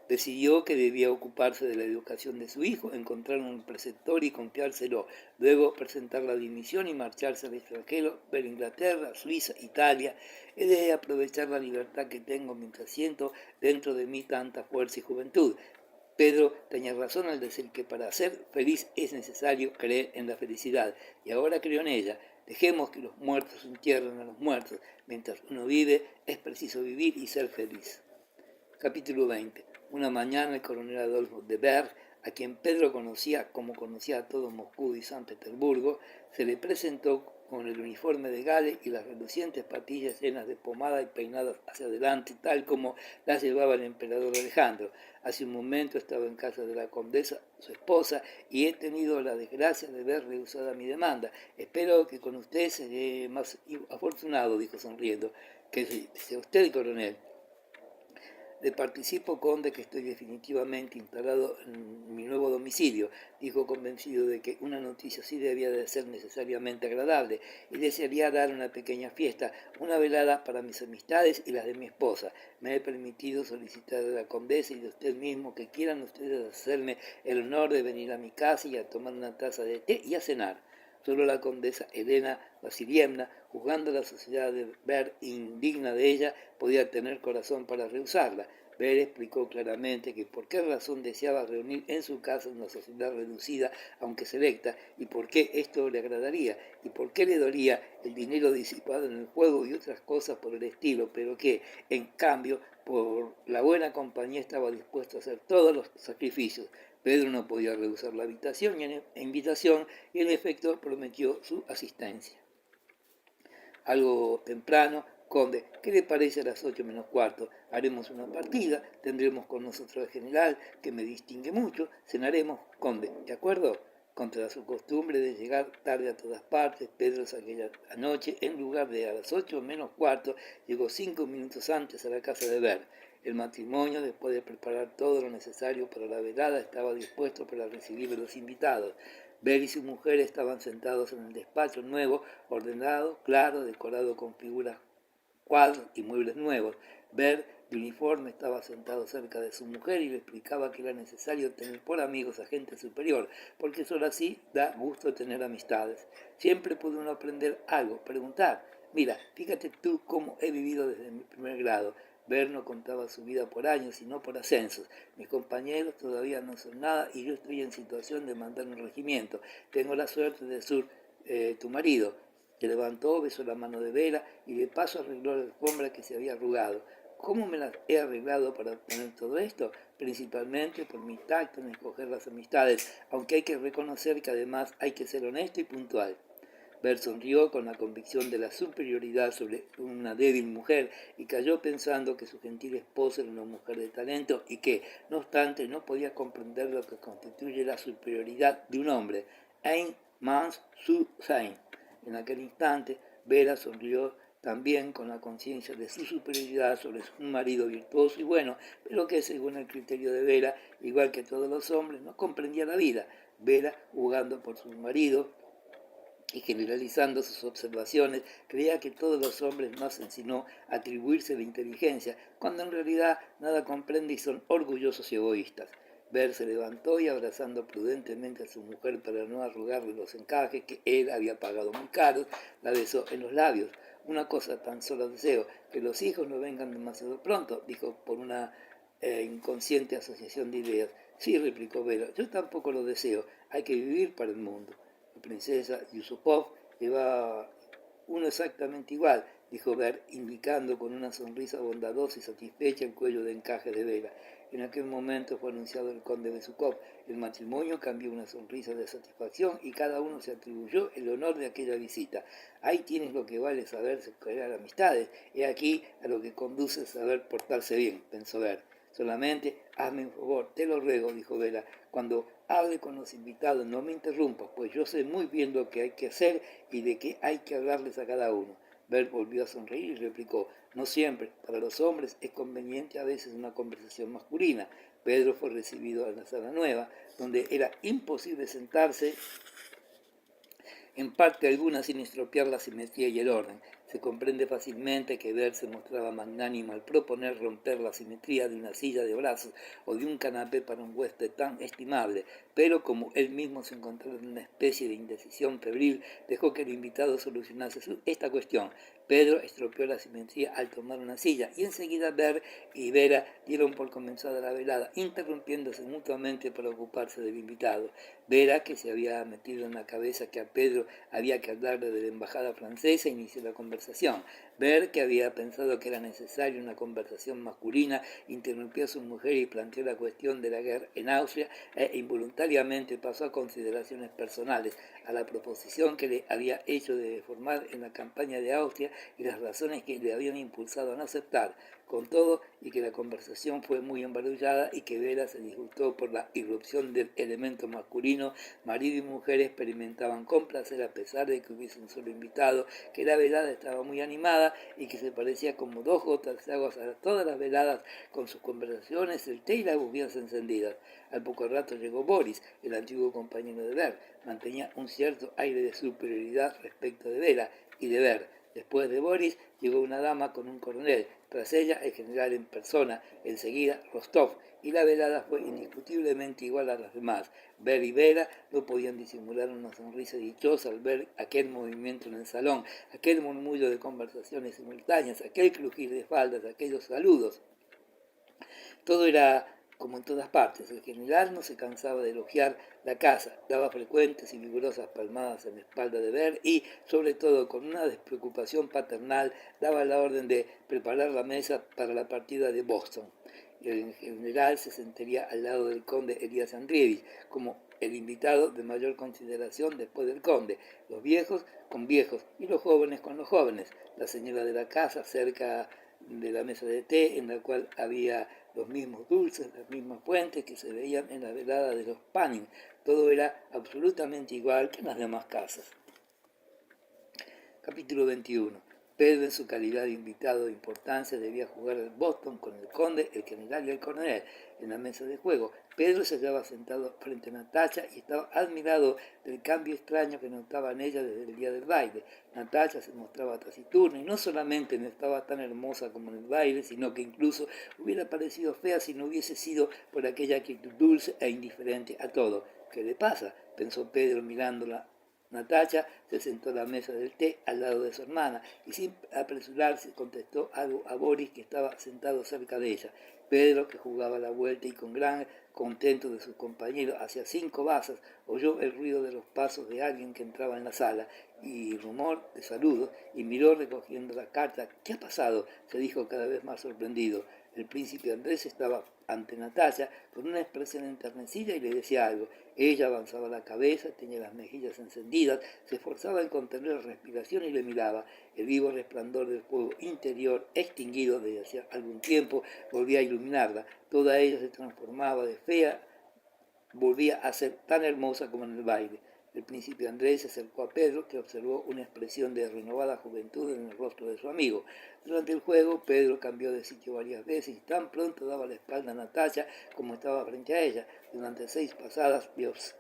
Decidió que debía ocuparse de la educación de su hijo, encontrar un preceptor y confiárselo, luego presentar la dimisión y marcharse al extranjero, ver Inglaterra, Suiza, Italia. He de aprovechar la libertad que tengo mientras siento dentro de mí tanta fuerza y juventud. Pedro tenía razón al decir que para ser feliz es necesario creer en la felicidad, y ahora creo en ella. Dejemos que los muertos entierren a los muertos. Mientras uno vive, es preciso vivir y ser feliz. Capítulo 20. Una mañana el coronel Adolfo de Berg, a quien Pedro conocía como conocía a todo Moscú y San Petersburgo, se le presentó con el uniforme de Gale y las relucientes patillas llenas de pomada y peinadas hacia adelante, tal como las llevaba el emperador Alejandro. Hace un momento estaba en casa de la condesa, su esposa, y he tenido la desgracia de ver rehusada mi demanda. Espero que con usted seré más afortunado, dijo sonriendo. Que sea usted, coronel. Le participo, conde, que estoy definitivamente instalado en mi nuevo domicilio, dijo convencido de que una noticia así debía de ser necesariamente agradable, y desearía dar una pequeña fiesta, una velada para mis amistades y las de mi esposa. Me he permitido solicitar a la condesa y de usted mismo que quieran ustedes hacerme el honor de venir a mi casa y a tomar una taza de té y a cenar. Solo la condesa Elena Vasilievna, juzgando la sociedad de Ver indigna de ella, podía tener corazón para rehusarla. Ver explicó claramente que por qué razón deseaba reunir en su casa una sociedad reducida, aunque selecta, y por qué esto le agradaría, y por qué le dolía el dinero disipado en el juego y otras cosas por el estilo, pero que, en cambio, por la buena compañía estaba dispuesto a hacer todos los sacrificios. Pedro no podía rehusar la invitación y en efecto prometió su asistencia. Algo temprano, conde, ¿qué le parece a las 8 menos cuarto? Haremos una partida, tendremos con nosotros al general, que me distingue mucho, cenaremos, conde, ¿de acuerdo? Contra su costumbre de llegar tarde a todas partes, Pedro aquella noche, en lugar de a las 8 menos cuarto, llegó 5 minutos antes a la casa de Ver. El matrimonio, después de preparar todo lo necesario para la velada, estaba dispuesto para recibir a los invitados. Ver y su mujer estaban sentados en el despacho nuevo, ordenado, claro, decorado con figuras, cuadros y muebles nuevos. Ver, de uniforme, estaba sentado cerca de su mujer y le explicaba que era necesario tener por amigos a gente superior, porque solo así da gusto tener amistades. Siempre puede uno aprender algo, preguntar. Mira, fíjate tú cómo he vivido desde mi primer grado. Ver no contaba su vida por años, sino por ascensos. Mis compañeros todavía no son nada y yo estoy en situación de mandar un regimiento. Tengo la suerte de ser tu marido. Se levantó, besó la mano de Vera y de paso arregló la alfombra que se había arrugado. ¿Cómo me las he arreglado para obtener todo esto? Principalmente por mi tacto en escoger las amistades, aunque hay que reconocer que además hay que ser honesto y puntual. Ver sonrió con la convicción de la superioridad sobre una débil mujer y cayó pensando que su gentil esposa era una mujer de talento y que, no obstante, no podía comprender lo que constituye la superioridad de un hombre. Ein Mann zu sein. En aquel instante, Vera sonrió también con la conciencia de su superioridad sobre un marido virtuoso y bueno, pero que según el criterio de Vera, igual que todos los hombres, no comprendía la vida. Vera, jugando por su marido, y generalizando sus observaciones, creía que todos los hombres no hacen sino atribuirse la inteligencia, cuando en realidad nada comprenden y son orgullosos y egoístas. Ver se levantó y abrazando prudentemente a su mujer para no arrugarle los encajes que él había pagado muy caros, la besó en los labios. Una cosa tan solo deseo, que los hijos no vengan demasiado pronto, dijo por una inconsciente asociación de ideas. Sí, replicó Vera, yo tampoco lo deseo, hay que vivir para el mundo. La princesa Yusupov lleva uno exactamente igual, dijo Ver, indicando con una sonrisa bondadosa y satisfecha el cuello de encaje de Vera. En aquel momento fue anunciado el conde Besukov. El matrimonio cambió una sonrisa de satisfacción y cada uno se atribuyó el honor de aquella visita. Ahí tienes lo que vale saber crear amistades. He aquí a lo que conduce saber portarse bien, pensó Ver. Solamente hazme un favor, te lo ruego, dijo Vela. Cuando hable con los invitados no me interrumpas, pues yo sé muy bien lo que hay que hacer y de qué hay que hablarles a cada uno. Bert volvió a sonreír y replicó, no siempre, para los hombres es conveniente a veces una conversación masculina. Pedro fue recibido a la sala nueva, donde era imposible sentarse en parte alguna sin estropear la simetría y el orden. Se comprende fácilmente que Bert se mostraba magnánimo al proponer romper la simetría de una silla de brazos o de un canapé para un huésped tan estimable, pero como él mismo se encontraba en una especie de indecisión febril, dejó que el invitado solucionase esta cuestión. Pedro estropeó la simetría al tomar una silla y enseguida Bert y Vera dieron por comenzada la velada, interrumpiéndose mutuamente para ocuparse del invitado. Vera, que se había metido en la cabeza que a Pedro había que hablarle de la embajada francesa, inició la conversación. Ver, que había pensado que era necesaria una conversación masculina, interrumpió a su mujer y planteó la cuestión de la guerra en Austria e involuntariamente pasó a consideraciones personales, a la proposición que le había hecho de formar en la campaña de Austria y las razones que le habían impulsado a no aceptar. Con todo, y que la conversación fue muy embarullada y que Vera se disgustó por la irrupción del elemento masculino, marido y mujer experimentaban con placer, a pesar de que hubiese un solo invitado, que la velada estaba muy animada y que se parecía como dos gotas de agua a todas las veladas, con sus conversaciones, el té y las bujías encendidas. Al poco rato llegó Boris, el antiguo compañero de Ver. Mantenía un cierto aire de superioridad respecto de Vera y de Ver. Después de Boris llegó una dama con un coronel, tras ella el general en persona, enseguida Rostov, y la velada fue indiscutiblemente igual a las demás. Ver y Vera no podían disimular una sonrisa dichosa al ver aquel movimiento en el salón, aquel murmullo de conversaciones simultáneas, aquel crujir de faldas, aquellos saludos. Todo era como en todas partes. El general no se cansaba de elogiar la casa, daba frecuentes y vigorosas palmadas en la espalda de Ver y, sobre todo, con una despreocupación paternal, daba la orden de preparar la mesa para la partida de Boston. El general se sentaría al lado del conde Elías Andrievich, como el invitado de mayor consideración después del conde, los viejos con viejos y los jóvenes con los jóvenes, la señora de la casa cerca de la mesa de té, en la cual había los mismos dulces, las mismas fuentes que se veían en la velada de los Panning. Todo era absolutamente igual que en las demás casas. Capítulo 21. Pedro, en su calidad de invitado de importancia, debía jugar al Boston con el conde, el general y el coronel en la mesa de juego. Pedro se hallaba sentado frente a Natacha y estaba admirado del cambio extraño que notaba en ella desde el día del baile. Natacha se mostraba taciturna y no solamente no estaba tan hermosa como en el baile, sino que incluso hubiera parecido fea si no hubiese sido por aquella actitud dulce e indiferente a todo. ¿Qué le pasa?, pensó Pedro mirándola. Natacha se sentó a la mesa del té al lado de su hermana y sin apresurarse contestó algo a Boris, que estaba sentado cerca de ella. Pedro, que jugaba la vuelta y con gran contento de sus compañeros hacia 5 bazas, oyó el ruido de los pasos de alguien que entraba en la sala y rumor de saludos y miró recogiendo la carta. ¿Qué ha pasado?, se dijo cada vez más sorprendido. El príncipe Andrés estaba ante Natacha con una expresión enternecida y le decía algo. Ella avanzaba la cabeza, tenía las mejillas encendidas, se esforzaba en contener la respiración y le miraba. El vivo resplandor del fuego interior, extinguido desde hacía algún tiempo, volvía a iluminarla. Toda ella se transformaba de fea, volvía a ser tan hermosa como en el baile. El príncipe Andrés se acercó a Pedro, que observó una expresión de renovada juventud en el rostro de su amigo. Durante el juego, Pedro cambió de sitio varias veces y tan pronto daba la espalda a Natacha como estaba frente a ella. Durante 6 pasadas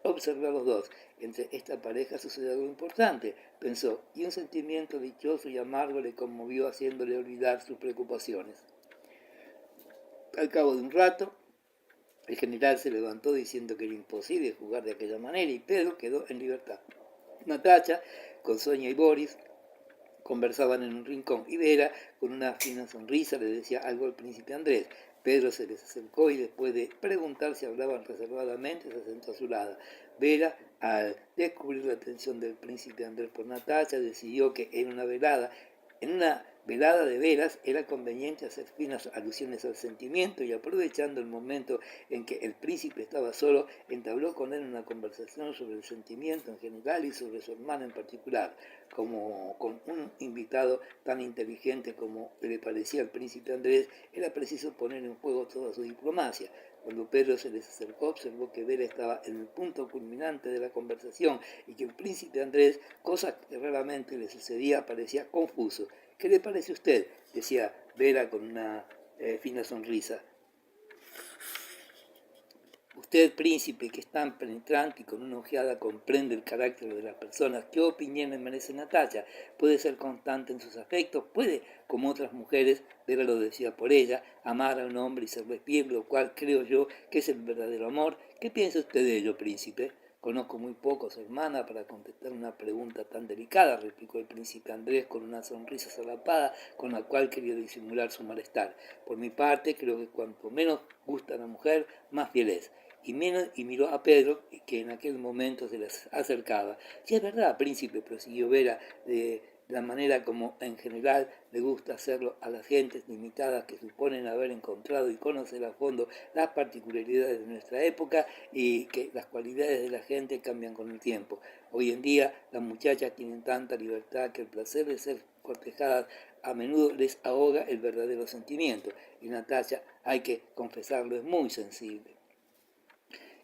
observé a los dos. Entre esta pareja sucedió algo importante, pensó, y un sentimiento dichoso y amargo le conmovió, haciéndole olvidar sus preocupaciones. Al cabo de un rato, el general se levantó diciendo que era imposible jugar de aquella manera y Pedro quedó en libertad. Natacha, con Sonia y Boris, conversaban en un rincón y Vera, con una fina sonrisa, le decía algo al príncipe Andrés. Pedro se les acercó y después de preguntar si hablaban reservadamente, se sentó a su lado. Vera, al descubrir la atención del príncipe Andrés por Natacha, decidió que en una Velada de veras, era conveniente hacer finas alusiones al sentimiento y aprovechando el momento en que el príncipe estaba solo, entabló con él una conversación sobre el sentimiento en general y sobre su hermana en particular. Como con un invitado tan inteligente como le parecía al príncipe Andrés, era preciso poner en juego toda su diplomacia. Cuando Pedro se les acercó, observó que Vera estaba en el punto culminante de la conversación y que el príncipe Andrés, cosa que raramente le sucedía, parecía confuso. ¿Qué le parece a usted?, decía Vera con una fina sonrisa. Usted, príncipe, que es tan penetrante y con una ojeada comprende el carácter de las personas, ¿qué opinión le merece Natacha? ¿Puede ser constante en sus afectos? ¿Puede, como otras mujeres, Vera lo decía por ella, amar a un hombre y serle fiel, lo cual creo yo que es el verdadero amor? ¿Qué piensa usted de ello, príncipe? Conozco muy poco a su hermana para contestar una pregunta tan delicada, replicó el príncipe Andrés con una sonrisa solapada con la cual quería disimular su malestar. Por mi parte, creo que cuanto menos gusta a la mujer, más fiel es. Y miró a Pedro, que en aquel momento se les acercaba. Sí, es verdad, príncipe, prosiguió Vera, de la manera como en general le gusta hacerlo a las gentes limitadas que suponen haber encontrado y conocer a fondo las particularidades de nuestra época y que las cualidades de la gente cambian con el tiempo. Hoy en día las muchachas tienen tanta libertad que el placer de ser cortejadas a menudo les ahoga el verdadero sentimiento. Y Natacha, hay que confesarlo, es muy sensible.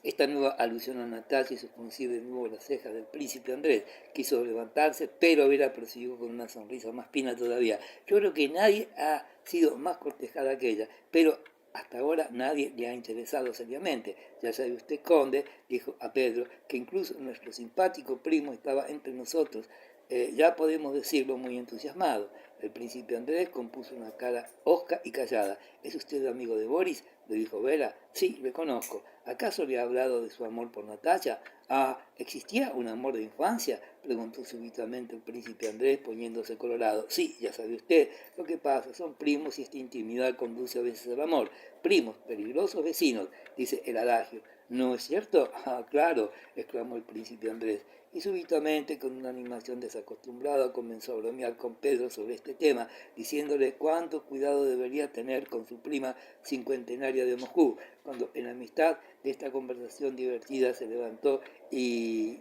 Esta nueva alusión a Natacha hizo fruncir de nuevo las cejas del príncipe Andrés. Quiso levantarse, pero Vera prosiguió con una sonrisa más fina todavía. Yo creo que nadie ha sido más cortejada que ella, pero hasta ahora nadie le ha interesado seriamente. Ya sabe usted, conde, dijo a Pedro, que incluso nuestro simpático primo estaba entre nosotros. Ya podemos decirlo muy entusiasmado. El príncipe Andrés compuso una cara hosca y callada. ¿Es usted amigo de Boris?, le dijo Vera. Sí, le conozco. ¿Acaso le ha hablado de su amor por Natacha? Ah, ¿existía un amor de infancia?, preguntó súbitamente el príncipe Andrés, poniéndose colorado. Sí, ya sabe usted, lo que pasa, son primos y esta intimidad conduce a veces al amor. Primos, peligrosos vecinos, dice el adagio. ¿No es cierto? Ah, claro, exclamó el príncipe Andrés. Y súbitamente, con una animación desacostumbrada, comenzó a bromear con Pedro sobre este tema, diciéndole cuánto cuidado debería tener con su prima cincuentenaria de Moscú, cuando en amistad de esta conversación divertida se levantó y,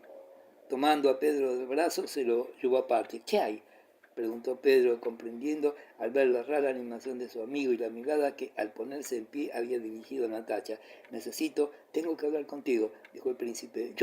tomando a Pedro del brazo, se lo llevó aparte. ¿Qué hay?, preguntó Pedro, comprendiendo al ver la rara animación de su amigo y la mirada que al ponerse en pie había dirigido a Natacha. Tengo que hablar contigo, dijo el príncipe.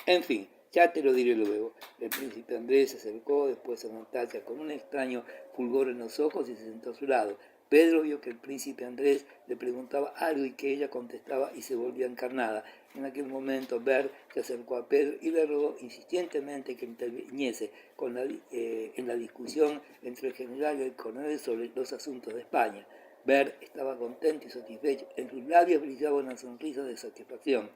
En fin, ya te lo diré luego. El príncipe Andrés se acercó después a Natacha con un extraño fulgor en los ojos y se sentó a su lado. Pedro vio que el príncipe Andrés le preguntaba algo y que ella contestaba y se volvía encarnada. En aquel momento Bert se acercó a Pedro y le rogó insistentemente que interviniese en la discusión entre el general y el coronel sobre los asuntos de España. Bert estaba contento y satisfecho. En sus labios brillaba una sonrisa de satisfacción.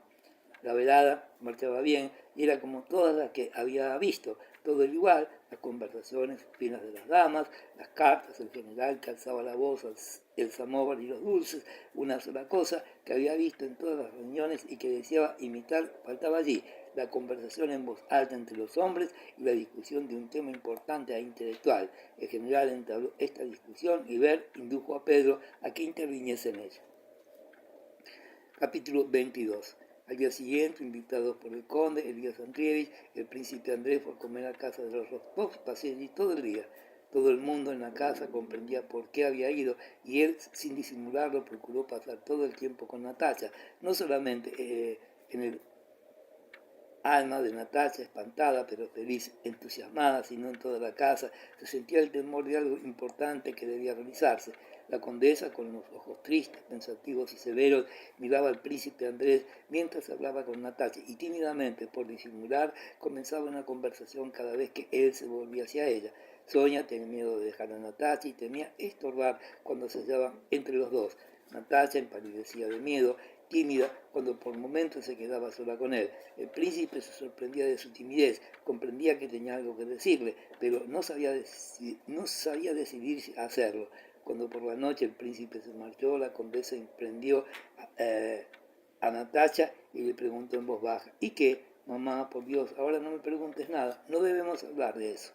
La velada marchaba bien y era como todas las que había visto, todo era igual, las conversaciones finas de las damas, las cartas, el general que alzaba la voz, el samóvar y los dulces, una sola cosa que había visto en todas las reuniones y que deseaba imitar faltaba allí, la conversación en voz alta entre los hombres y la discusión de un tema importante e intelectual. El general entabló esta discusión y Bert indujo a Pedro a que interviniese en ella. Capítulo 22. Al día siguiente, invitados por el conde Elías Andrievich, el príncipe Andrés fue a comer a casa de los Rostovs, pasé allí todo el día. Todo el mundo en la casa comprendía por qué había ido y él, sin disimularlo, procuró pasar todo el tiempo con Natacha, no solamente en el alma de Natacha, espantada pero feliz, entusiasmada, sino en toda la casa, se sentía el temor de algo importante que debía realizarse. La condesa, con los ojos tristes, pensativos y severos, miraba al príncipe Andrés mientras hablaba con Natacha y tímidamente, por disimular, comenzaba una conversación cada vez que él se volvía hacia ella. Sonia tenía miedo de dejar a Natacha y temía estorbar cuando se hallaban entre los dos. Natacha empalidecía de miedo, tímida, cuando por momentos se quedaba sola con él. El príncipe se sorprendía de su timidez, comprendía que tenía algo que decirle, pero no sabía decidirse a hacerlo. Cuando por la noche el príncipe se marchó, la condesa emprendió a Natacha y le preguntó en voz baja: ¿Y qué, mamá? Por Dios, ahora no me preguntes nada, no debemos hablar de eso.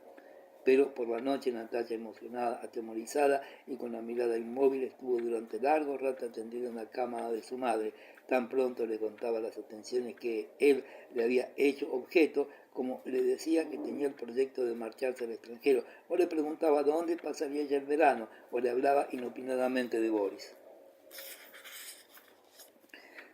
Pero por la noche Natacha, emocionada, atemorizada y con la mirada inmóvil, estuvo durante largo rato atendida en la cama de su madre. Tan pronto le contaba las atenciones que él le había hecho objeto, como le decía que tenía el proyecto de marcharse al extranjero, o le preguntaba dónde pasaría ella el verano, o le hablaba inopinadamente de Boris.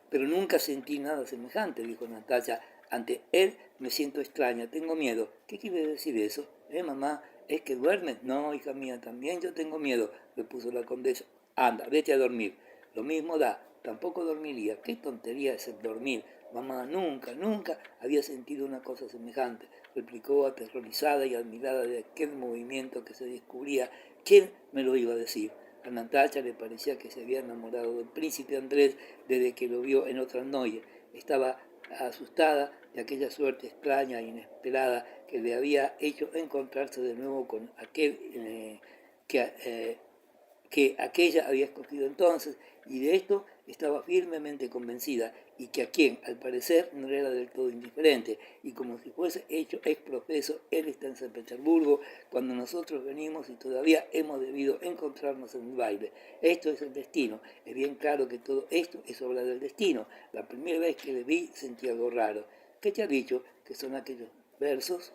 Pero nunca sentí nada semejante, dijo Natacha. Ante él me siento extraña, tengo miedo. ¿Qué quiere decir eso? Mamá? ¿Es que duermes? No, hija mía, también yo tengo miedo, repuso la condesa. Anda, vete a dormir. Lo mismo da, tampoco dormiría. ¿Qué tontería es el dormir? Mamá, nunca había sentido una cosa semejante, replicó aterrorizada y admirada de aquel movimiento que se descubría. ¿Quién me lo iba a decir? A Natacha le parecía que se había enamorado del príncipe Andrés desde que lo vio en otra noche. Estaba asustada de aquella suerte extraña e inesperada que le había hecho encontrarse de nuevo con aquel que aquella había escogido entonces, y de esto estaba firmemente convencida, y que a quien, al parecer, no era del todo indiferente, y como si fuese hecho ex profeso, él está en San Petersburgo, cuando nosotros venimos y todavía hemos debido encontrarnos en el baile. Esto es el destino. Es bien claro que todo esto es obra del destino. La primera vez que le vi sentí algo raro. ¿Qué te ha dicho que son aquellos versos?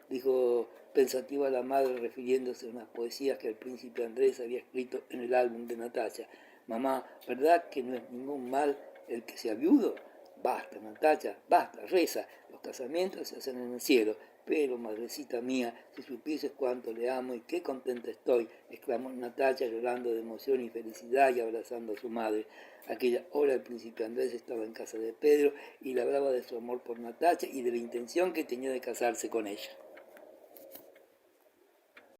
Dijo pensativa la madre, refiriéndose a unas poesías que el príncipe Andrés había escrito en el álbum de Natacha. Mamá, ¿verdad que no es ningún mal el que sea viudo? Basta, Natacha, basta, reza. Los casamientos se hacen en el cielo. Pero, madrecita mía, si supieses cuánto le amo y qué contenta estoy, exclamó Natacha llorando de emoción y felicidad y abrazando a su madre. Aquella hora el príncipe Andrés estaba en casa de Pedro y le hablaba de su amor por Natacha y de la intención que tenía de casarse con ella.